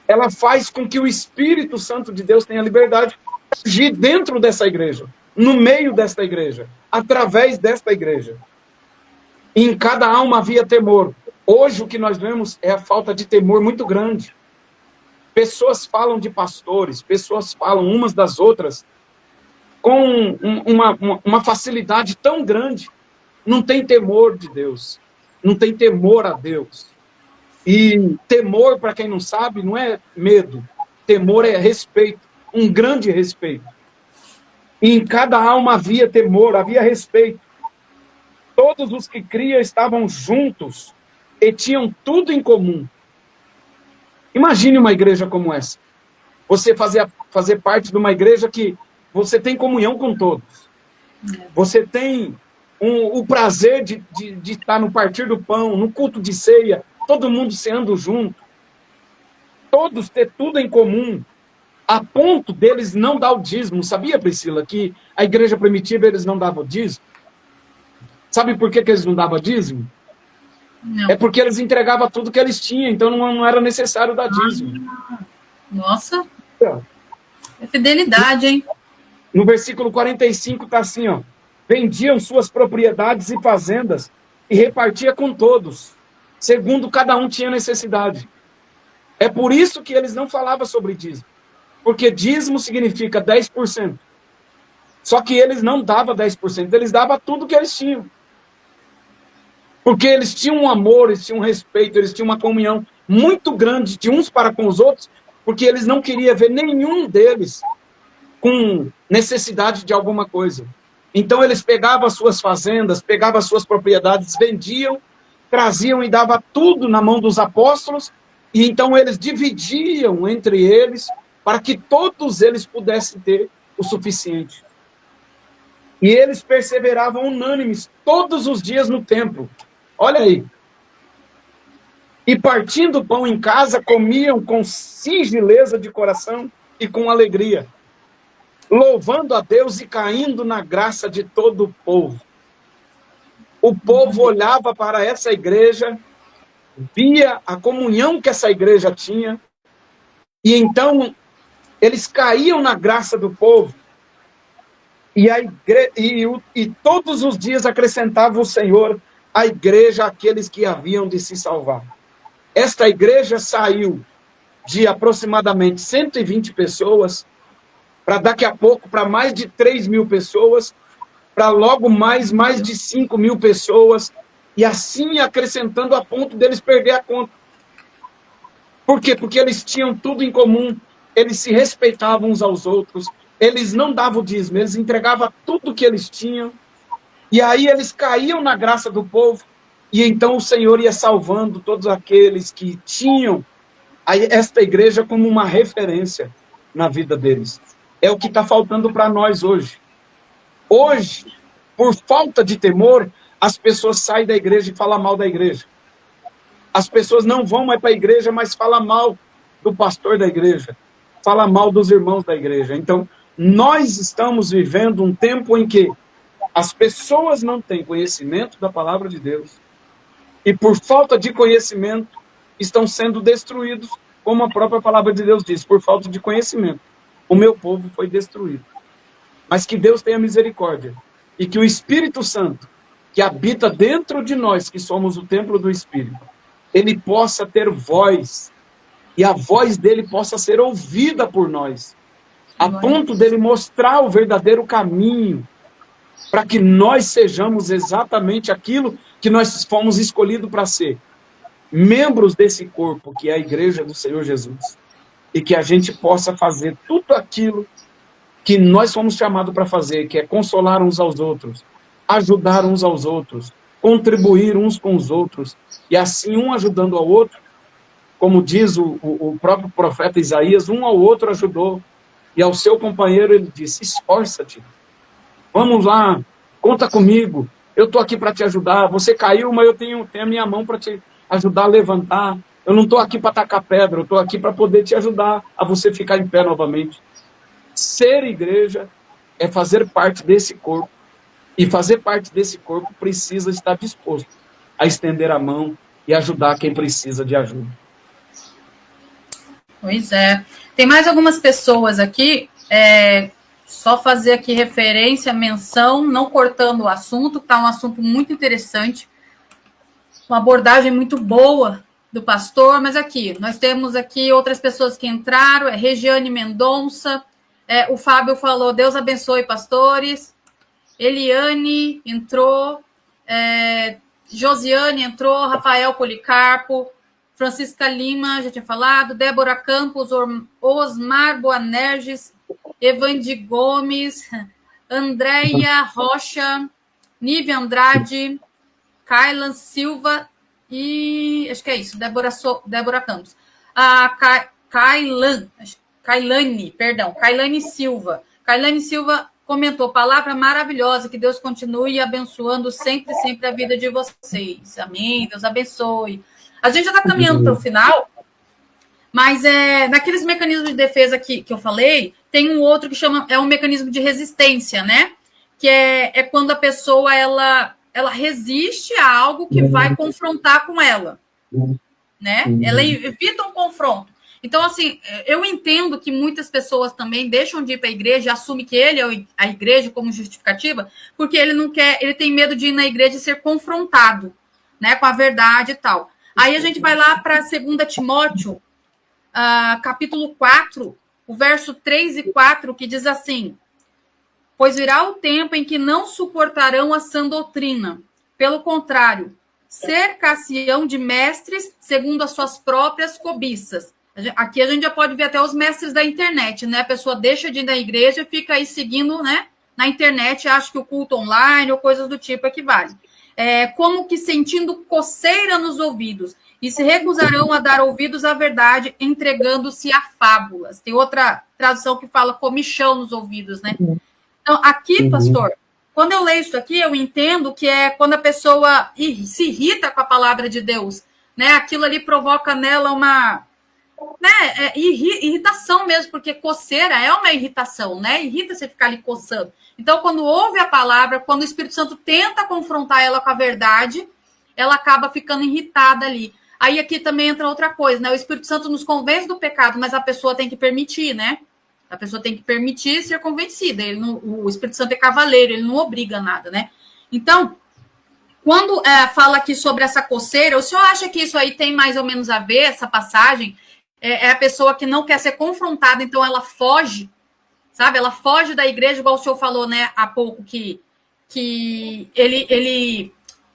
Ela faz com que o Espírito Santo de Deus tenha liberdade de agir dentro dessa igreja, no meio desta igreja, através desta igreja. E em cada alma havia temor. Hoje o que nós vemos é a falta de temor muito grande. Pessoas falam de pastores, pessoas falam umas das outras com uma facilidade tão grande. Não tem temor de Deus, não tem temor a Deus. E temor, para quem não sabe, não é medo. Temor é respeito. um grande respeito. E em cada alma havia temor, havia respeito. Todos os que criam estavam juntos e tinham tudo em comum. Imagine uma igreja como essa. Você fazer parte de uma igreja que você tem comunhão com todos. Você tem o prazer de estar no partir do pão, no culto de ceia, todo mundo ceando junto. Todos ter tudo em comum, a ponto deles não dar o dízimo. Sabia, Priscila, que a igreja primitiva eles não davam dízimo? Sabe por que eles não davam dízimo? Não. É porque eles entregavam tudo que eles tinham, então não era necessário dar dízimo. Nossa, é fidelidade, hein? No versículo 45 está assim, ó. Vendiam suas propriedades e fazendas e repartia com todos, segundo cada um tinha necessidade. É por isso que eles não falavam sobre dízimo. Porque dízimo significa 10%. Só que eles não davam 10%, eles davam tudo que eles tinham. Porque eles tinham um amor, eles tinham um respeito, eles tinham uma comunhão muito grande de uns para com os outros, porque eles não queriam ver nenhum deles com necessidade de alguma coisa. Então eles pegavam as suas fazendas, pegavam as suas propriedades, vendiam, traziam e davam tudo na mão dos apóstolos, e então eles dividiam entre eles para que todos eles pudessem ter o suficiente. E eles perseveravam unânimes todos os dias no templo. Olha aí. E partindo o pão em casa, comiam com singeleza de coração e com alegria, louvando a Deus e caindo na graça de todo o povo. O povo olhava para essa igreja, via a comunhão que essa igreja tinha, e então eles caíam na graça do povo, e todos os dias acrescentava o Senhor à igreja aqueles que haviam de se salvar. Esta igreja saiu de aproximadamente 120 pessoas, para daqui a pouco, para mais de 3.000 pessoas, para logo mais de 5.000 pessoas, e assim acrescentando a ponto deles perder a conta. Por quê? Porque eles tinham tudo em comum, eles se respeitavam uns aos outros, eles não davam o dízimo, eles entregavam tudo que eles tinham, e aí eles caíam na graça do povo, e então o Senhor ia salvando todos aqueles que tinham esta igreja como uma referência na vida deles. É o que está faltando para nós hoje. Hoje, por falta de temor, as pessoas saem da igreja e falam mal da igreja. As pessoas não vão mais para a igreja, mas falam mal do pastor da igreja, falam mal dos irmãos da igreja. Então, nós estamos vivendo um tempo em que as pessoas não têm conhecimento da palavra de Deus e, por falta de conhecimento, estão sendo destruídos, como a própria palavra de Deus diz, por falta de conhecimento. O meu povo foi destruído. Mas que Deus tenha misericórdia e que o Espírito Santo, que habita dentro de nós, que somos o templo do Espírito, ele possa ter voz e a voz dele possa ser ouvida por nós, a ponto dele mostrar o verdadeiro caminho para que nós sejamos exatamente aquilo que nós fomos escolhidos para ser, membros desse corpo que é a igreja do Senhor Jesus, e que a gente possa fazer tudo aquilo que nós fomos chamados para fazer, que é consolar uns aos outros, ajudar uns aos outros, contribuir uns com os outros, e assim um ajudando ao outro, como diz o próprio profeta Isaías, um ao outro ajudou, e ao seu companheiro ele disse, esforça-te, vamos lá, conta comigo, eu estou aqui para te ajudar, você caiu, mas eu tenho a minha mão para te ajudar a levantar, eu não estou aqui para tacar pedra, eu estou aqui para poder te ajudar a você ficar em pé novamente. Ser igreja é fazer parte desse corpo, e fazer parte desse corpo precisa estar disposto a estender a mão e ajudar quem precisa de ajuda. Pois é. Tem mais algumas pessoas aqui, só fazer aqui referência, menção, não cortando o assunto, está um assunto muito interessante, uma abordagem muito boa do pastor, mas aqui, nós temos aqui outras pessoas que entraram, Regiane Mendonça, o Fábio falou, Deus abençoe pastores, Eliane entrou, Josiane entrou, Rafael Policarpo, Francisca Lima, já tinha falado, Débora Campos, Osmar Boanerges, Evandi Gomes, Andréia Rocha, Nívia Andrade, Kailan Silva e acho que é isso, Débora Campos. A Kailane Silva. Kailane Silva comentou, palavra maravilhosa, que Deus continue abençoando sempre, sempre a vida de vocês. Amém, Deus abençoe. A gente já está caminhando para o final, mas naqueles mecanismos de defesa que eu falei, tem um outro que é um mecanismo de resistência, né? Que é quando a pessoa, ela resiste a algo que vai confrontar com ela, né? Ela evita um confronto. Então, assim, eu entendo que muitas pessoas também deixam de ir para a igreja e assumem que ele é a igreja como justificativa, porque ele não quer, ele tem medo de ir na igreja e ser confrontado, né, com a verdade e tal. Aí a gente vai lá para 2 Timóteo, capítulo 4, o verso 3 e 4, que diz assim: pois virá o tempo em que não suportarão a sã doutrina. Pelo contrário, cercar-se-ão de mestres segundo as suas próprias cobiças. Aqui a gente já pode ver até os mestres da internet, né? A pessoa deixa de ir na igreja e fica aí seguindo, né, na internet, acha que o culto online ou coisas do tipo equivale. Como que sentindo coceira nos ouvidos, e se recusarão a dar ouvidos à verdade, entregando-se a fábulas. Tem outra tradução que fala comichão nos ouvidos, né? Então, aqui, pastor, quando eu leio isso aqui, eu entendo que é quando a pessoa se irrita com a palavra de Deus, né? Aquilo ali provoca nela uma, né, irritação mesmo, porque coceira é uma irritação, né? Irrita você ficar ali coçando. Então, quando ouve a palavra, quando o Espírito Santo tenta confrontar ela com a verdade, ela acaba ficando irritada ali. Aí aqui também entra outra coisa, né? O Espírito Santo nos convence do pecado, mas a pessoa tem que permitir, né? A pessoa tem que permitir ser convencida. O Espírito Santo é cavaleiro, ele não obriga nada, né? Então, quando fala aqui sobre essa coceira, o senhor acha que isso aí tem mais ou menos a ver, essa passagem? É a pessoa que não quer ser confrontada, então ela foge, sabe? Ela foge da igreja, igual o senhor falou, né, há pouco, que ele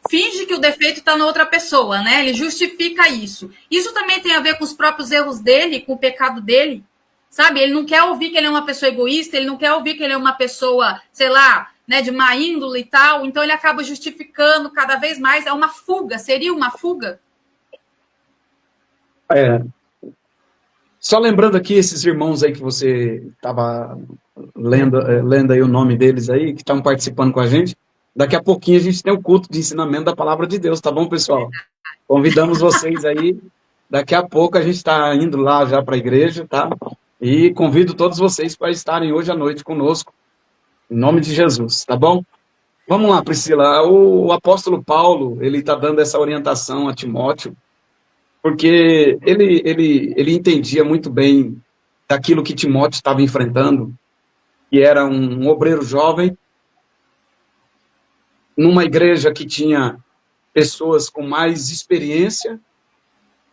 finge que o defeito está na outra pessoa, né? Ele justifica isso. Isso também tem a ver com os próprios erros dele, com o pecado dele, sabe? Ele não quer ouvir que ele é uma pessoa egoísta, ele não quer ouvir que ele é uma pessoa, sei lá, né, de má índole e tal, então ele acaba justificando cada vez mais. É uma fuga, seria uma fuga? Só lembrando aqui esses irmãos aí que você estava lendo aí o nome deles aí, que estão participando com a gente. Daqui a pouquinho a gente tem o culto de ensinamento da palavra de Deus, tá bom, pessoal? Convidamos vocês aí. Daqui a pouco a gente está indo lá já para a igreja, tá? E convido todos vocês para estarem hoje à noite conosco, em nome de Jesus, tá bom? Vamos lá, Priscila. O apóstolo Paulo, ele está dando essa orientação a Timóteo, porque ele entendia muito bem daquilo que Timóteo estava enfrentando, que era um obreiro jovem, numa igreja que tinha pessoas com mais experiência,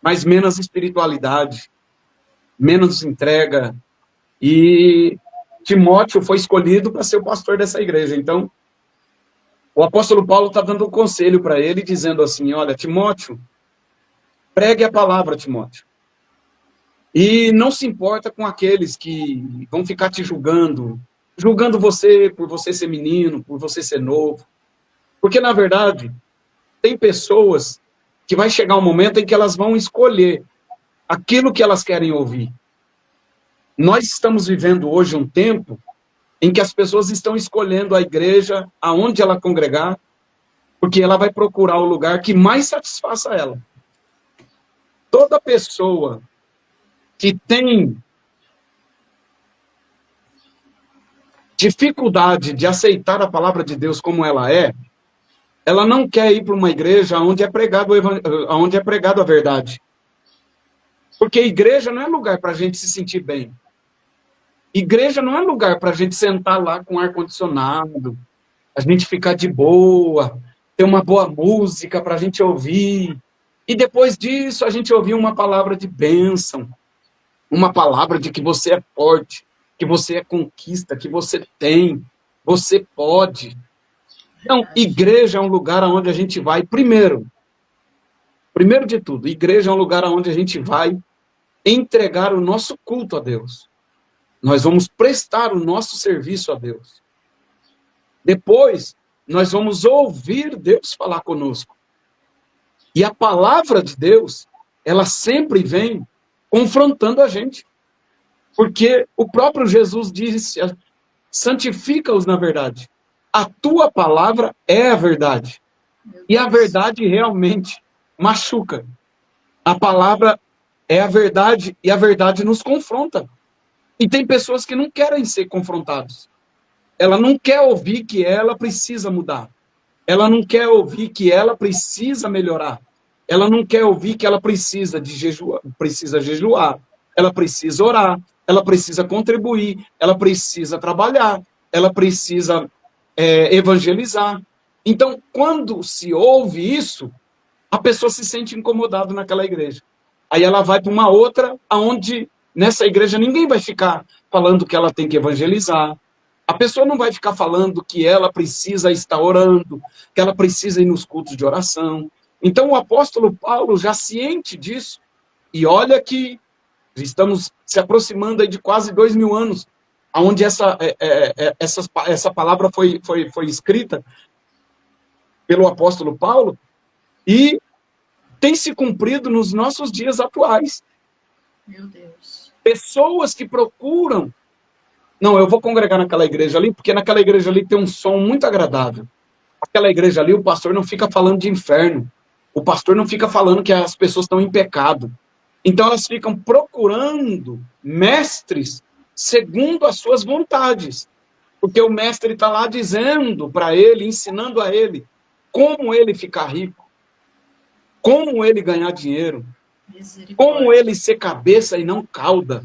mas menos espiritualidade, menos entrega, e Timóteo foi escolhido para ser o pastor dessa igreja. Então, o apóstolo Paulo está dando um conselho para ele, dizendo assim: olha, Timóteo, pregue a palavra, Timóteo. E não se importa com aqueles que vão ficar te julgando você por você ser menino, por você ser novo. Porque, na verdade, tem pessoas que vai chegar um momento em que elas vão escolher aquilo que elas querem ouvir. Nós estamos vivendo hoje um tempo em que as pessoas estão escolhendo a igreja aonde ela congregar, porque ela vai procurar o lugar que mais satisfaça ela. Toda pessoa que tem dificuldade de aceitar a palavra de Deus como ela é, ela não quer ir para uma igreja onde é pregado a verdade. Porque igreja não é lugar para a gente se sentir bem. Igreja não é lugar para a gente sentar lá com ar-condicionado, a gente ficar de boa, ter uma boa música para a gente ouvir. E depois disso a gente ouvir uma palavra de bênção, uma palavra de que você é forte, que você é conquista, que você tem, você pode. Então, igreja é um lugar onde a gente vai, primeiro de tudo, igreja é um lugar onde a gente vai entregar o nosso culto a Deus. nós vamos prestar o nosso serviço a Deus. Depois, nós vamos ouvir Deus falar conosco. E a palavra de Deus, ela sempre vem confrontando a gente. Porque o próprio Jesus disse, santifica-os na verdade. A tua palavra é a verdade. E a verdade realmente machuca. A palavra é a verdade e a verdade nos confronta. E tem pessoas que não querem ser confrontados. Ela não quer ouvir que ela precisa mudar. Ela não quer ouvir que ela precisa melhorar. Ela não quer ouvir que ela precisa jejuar. Ela precisa orar. Ela precisa contribuir. Ela precisa trabalhar. Ela precisa evangelizar. Então, quando se ouve isso, a pessoa se sente incomodada naquela igreja. Aí ela vai para uma outra, onde nessa igreja ninguém vai ficar falando que ela tem que evangelizar. A pessoa não vai ficar falando que ela precisa estar orando, que ela precisa ir nos cultos de oração. Então o apóstolo Paulo, já ciente disso, e olha que estamos se aproximando aí de quase 2000 anos, onde essa palavra foi escrita pelo apóstolo Paulo, e tem se cumprido nos nossos dias atuais. Meu Deus. Pessoas que procuram, não, eu vou congregar naquela igreja ali, porque naquela igreja ali tem um som muito agradável. Aquela igreja ali, o pastor não fica falando de inferno. O pastor não fica falando que as pessoas estão em pecado. Então elas ficam procurando mestres segundo as suas vontades. Porque o mestre está lá dizendo para ele, ensinando a ele, como ele ficar rico, como ele ganhar dinheiro, como ele ser cabeça e não cauda.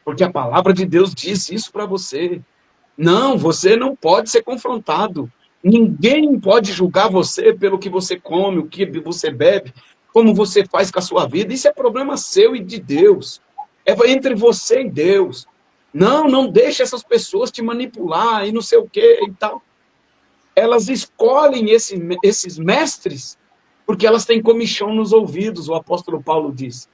Porque a palavra de Deus diz isso para você. Não, você não pode ser confrontado. Ninguém pode julgar você pelo que você come, o que você bebe, como você faz com a sua vida. Isso é problema seu e de Deus. É entre você e Deus. Não deixe essas pessoas te manipular e não sei o que e tal. Elas escolhem esses mestres porque elas têm comichão nos ouvidos, o apóstolo Paulo diz.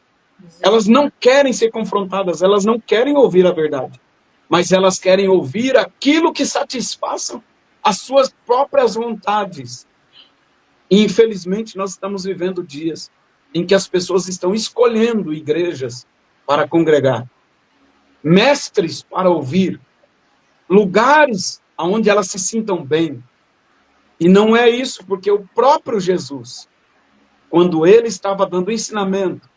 Elas não querem ser confrontadas, elas não querem ouvir a verdade, mas elas querem ouvir aquilo que satisfaça as suas próprias vontades. E, infelizmente, nós estamos vivendo dias em que as pessoas estão escolhendo igrejas para congregar, mestres para ouvir, lugares onde elas se sintam bem. E não é isso, porque o próprio Jesus, quando ele estava dando ensinamento,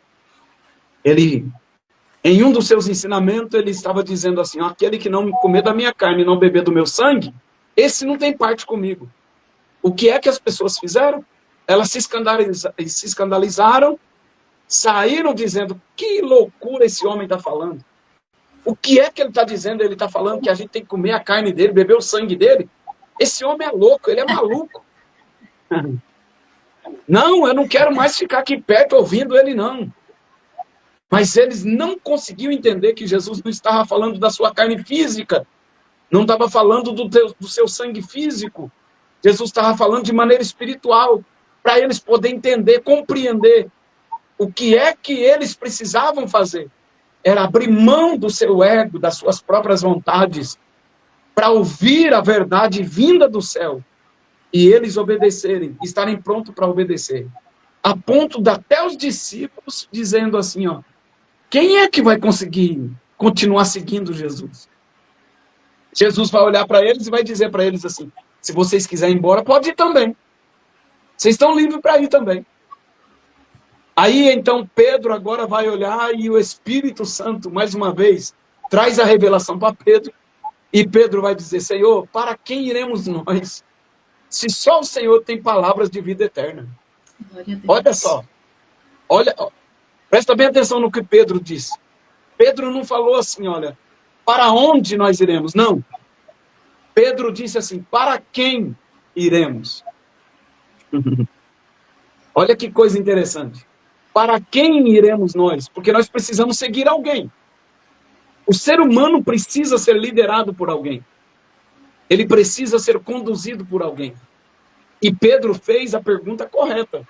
em um dos seus ensinamentos, ele estava dizendo assim, aquele que não comer da minha carne e não beber do meu sangue, esse não tem parte comigo. O que é que as pessoas fizeram? Elas se escandalizaram, saíram dizendo, que loucura esse homem está falando. O que é que ele está dizendo? Ele está falando que a gente tem que comer a carne dele, beber o sangue dele? Esse homem é louco, ele é maluco. Não, eu não quero mais ficar aqui perto ouvindo ele, não. Mas eles não conseguiam entender que Jesus não estava falando da sua carne física, não estava falando do seu sangue físico. Jesus estava falando de maneira espiritual, para eles poderem entender, compreender o que é que eles precisavam fazer. Era abrir mão do seu ego, das suas próprias vontades, para ouvir a verdade vinda do céu, e eles obedecerem, estarem prontos para obedecer. A ponto de até os discípulos dizendo assim, quem é que vai conseguir continuar seguindo Jesus? Jesus vai olhar para eles e vai dizer para eles assim, se vocês quiserem ir embora, pode ir também. Vocês estão livres para ir também. Aí, então, Pedro agora vai olhar e o Espírito Santo, mais uma vez, traz a revelação para Pedro. E Pedro vai dizer, Senhor, para quem iremos nós? Se só o Senhor tem palavras de vida eterna. Olha só. Presta bem atenção no que Pedro disse. Pedro não falou assim, olha, para onde nós iremos? Não. Pedro disse assim, para quem iremos? Olha que coisa interessante. Para quem iremos nós? Porque nós precisamos seguir alguém. O ser humano precisa ser liderado por alguém. Ele precisa ser conduzido por alguém. E Pedro fez a pergunta correta.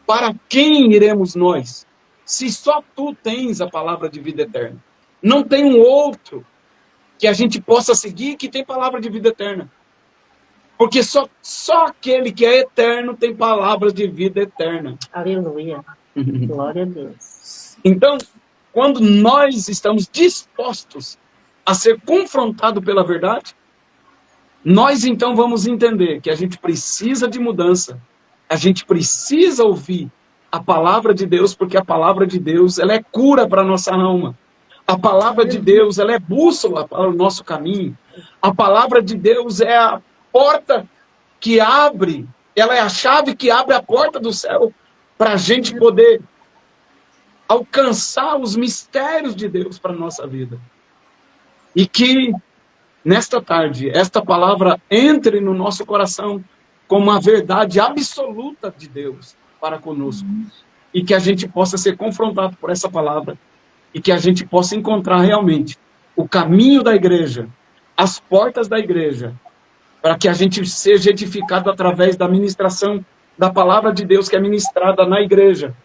Para quem iremos nós? Se só tu tens a palavra de vida eterna. Não tem um outro. que a gente possa seguir, que tem palavra de vida eterna. Porque só aquele que é eterno tem palavras de vida eterna. Aleluia. Glória a Deus. Então, quando nós estamos dispostos a ser confrontados pela verdade, nós então vamos entender que a gente precisa de mudança, a gente precisa ouvir a palavra de Deus, porque a palavra de Deus ela é cura para a nossa alma. A palavra de Deus ela é bússola para o nosso caminho. A palavra de Deus é a porta que abre, ela é a chave que abre a porta do céu para a gente poder alcançar os mistérios de Deus para a nossa vida. E que, nesta tarde, esta palavra entre no nosso coração como uma verdade absoluta de Deus para conosco. E que a gente possa ser confrontado por essa palavra. E que a gente possa encontrar realmente o caminho da igreja, as portas da igreja, para que a gente seja edificado através da ministração da palavra de Deus que é ministrada na igreja.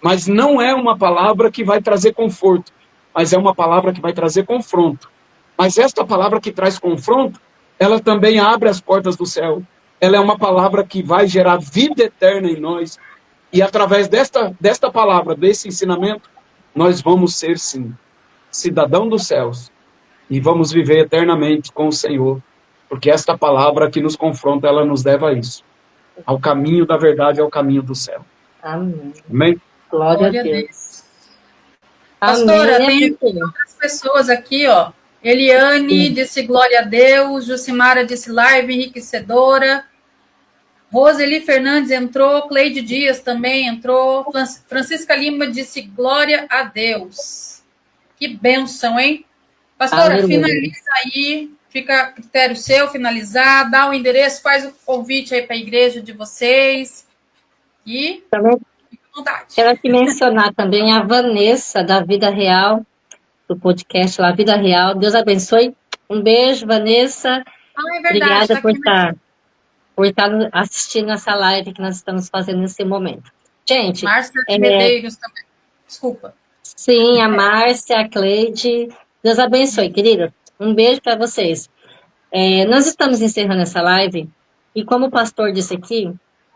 Mas não é uma palavra que vai trazer conforto, mas é uma palavra que vai trazer confronto. Mas esta palavra que traz confronto, ela também abre as portas do céu. Ela é uma palavra que vai gerar vida eterna em nós. E através desta palavra, desse ensinamento, nós vamos ser, sim, cidadão dos céus. E vamos viver eternamente com o Senhor. Porque esta palavra que nos confronta, ela nos leva a isso. Ao caminho da verdade, ao caminho do céu. Amém. Amém? Glória a Deus. Pastora, Amém. tem outras pessoas aqui, ó. Eliane disse glória a Deus, Jucimara disse live enriquecedora, Roseli Fernandes entrou, Cleide Dias também entrou, Francisca Lima disse glória a Deus. Que bênção, hein? Pastora, Aleluia. finaliza aí, fica a critério seu, finalizar, dá o endereço, faz o convite aí para a igreja de vocês e Também fica à vontade. quero aqui mencionar também a Vanessa, da Vida Real, do podcast lá, Vida Real. Deus abençoe. Um beijo, Vanessa. Ah, é verdade. Obrigada por estar assistindo essa live que nós estamos fazendo nesse momento. Gente, Márcia Medeiros também. Desculpa. Sim, a Márcia, a Cleide. Deus abençoe, querida. Um beijo para vocês. Nós estamos encerrando essa live e como o pastor disse aqui,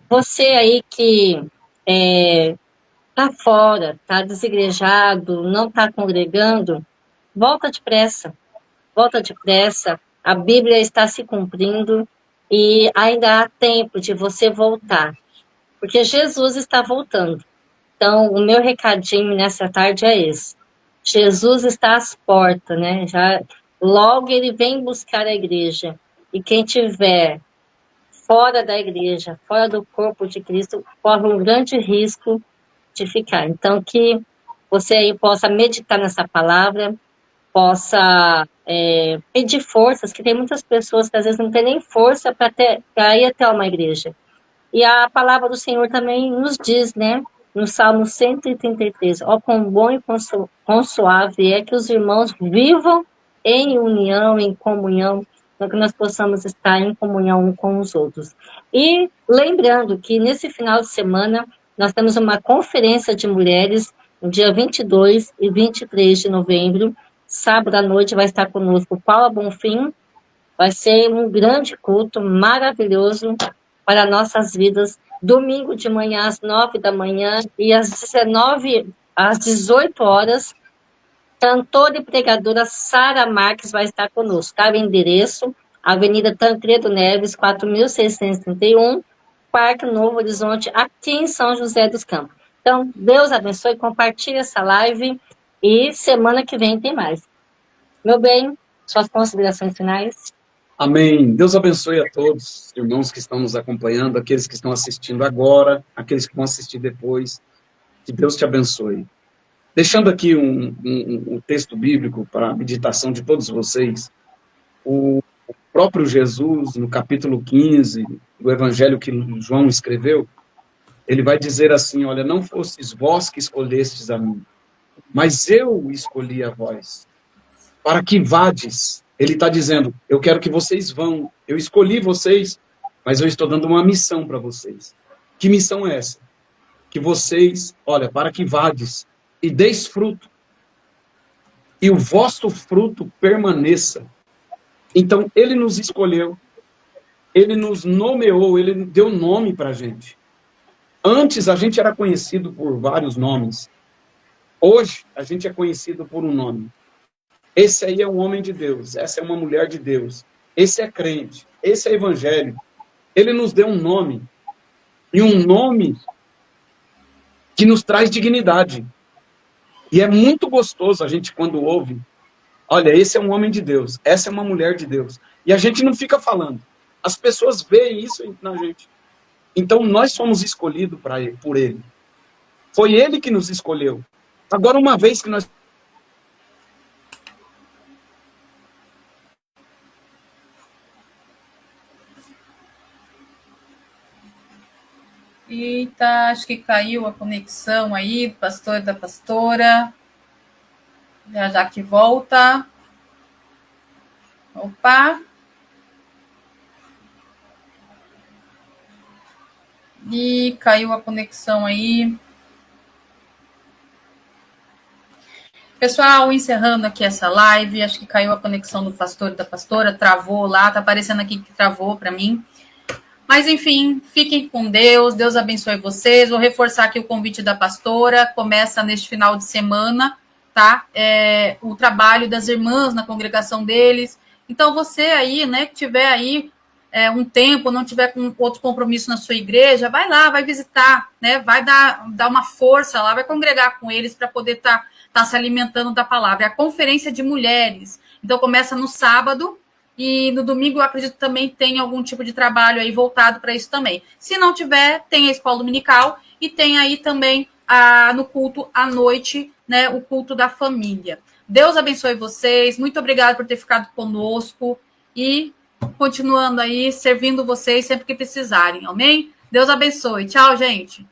você aí que está fora, está desigrejado, não está congregando, volta depressa. Volta depressa. A Bíblia está se cumprindo e ainda há tempo de você voltar, porque Jesus está voltando. Então, o meu recadinho nessa tarde é esse. Jesus está às portas, né? Logo ele vem buscar a igreja. E quem tiver fora da igreja, fora do corpo de Cristo, corre um grande risco de ficar. Então, que você aí possa meditar nessa palavra, possa pedir forças, que tem muitas pessoas que às vezes não tem nem força para ir até uma igreja. E a palavra do Senhor também nos diz, né? No Salmo 133, ó, quão bom e quão suave é que os irmãos vivam em união, em comunhão, para que nós possamos estar em comunhão uns com os outros. E lembrando que nesse final de semana nós temos uma conferência de mulheres no dia 22 e 23 de novembro, sábado à noite vai estar conosco Paula Bonfim, vai ser um grande culto maravilhoso para nossas vidas, domingo de manhã às 9 da manhã e às 18 horas, cantora e pregadora Sara Marques vai estar conosco. Tá? O endereço, Avenida Tancredo Neves, 4.631, Parque Novo Horizonte, aqui em São José dos Campos. Então, Deus abençoe, compartilhe essa live e semana que vem tem mais. Meu bem, suas considerações finais? Amém. Deus abençoe a todos, irmãos que estão nos acompanhando, aqueles que estão assistindo agora, aqueles que vão assistir depois. Que Deus te abençoe. Deixando aqui um texto bíblico para a meditação de todos vocês, o próprio Jesus, no capítulo 15 do evangelho que João escreveu, ele vai dizer assim, olha, não fostes vós que escolhestes a mim, mas eu escolhi a vós, para que vades. Ele está dizendo, eu quero que vocês vão, eu escolhi vocês, mas eu estou dando uma missão para vocês. Que missão é essa? Que vocês, olha, para que vades e deis fruto, e o vosso fruto permaneça, Então, ele nos escolheu, ele nos nomeou, ele deu nome para a gente. Antes, a gente era conhecido por vários nomes. Hoje, a gente é conhecido por um nome. Esse aí é um homem de Deus, essa é uma mulher de Deus, esse é crente, esse é evangélico. Ele nos deu um nome, e um nome que nos traz dignidade. E é muito gostoso a gente, quando ouve, olha, esse é um homem de Deus, essa é uma mulher de Deus. E a gente não fica falando. As pessoas veem isso na gente. Então, nós somos escolhidos por ele. Foi ele que nos escolheu. Agora, uma vez que nós... Eita, acho que caiu a conexão aí do pastor e da pastora. Já que volta. Opa. E caiu a conexão aí. Pessoal, encerrando aqui essa live, acho que caiu a conexão do pastor e da pastora, travou lá, tá aparecendo aqui que travou para mim. Mas, enfim, fiquem com Deus, Deus abençoe vocês. Vou reforçar aqui o convite da pastora, começa neste final de semana, tá? O trabalho das irmãs na congregação deles. Então, você aí, né, que tiver aí um tempo, não tiver com outro compromisso na sua igreja, vai lá, vai visitar, né? Vai dar uma força lá, vai congregar com eles para poder estar se alimentando da palavra. É a conferência de mulheres. Então, começa no sábado, e no domingo, eu acredito que também tem algum tipo de trabalho aí voltado para isso também. Se não tiver, tem a escola dominical e tem aí também no culto à noite, né, o culto da família. Deus abençoe vocês. Muito obrigada por ter ficado conosco e continuando aí, servindo vocês sempre que precisarem. Amém? Deus abençoe. Tchau, gente.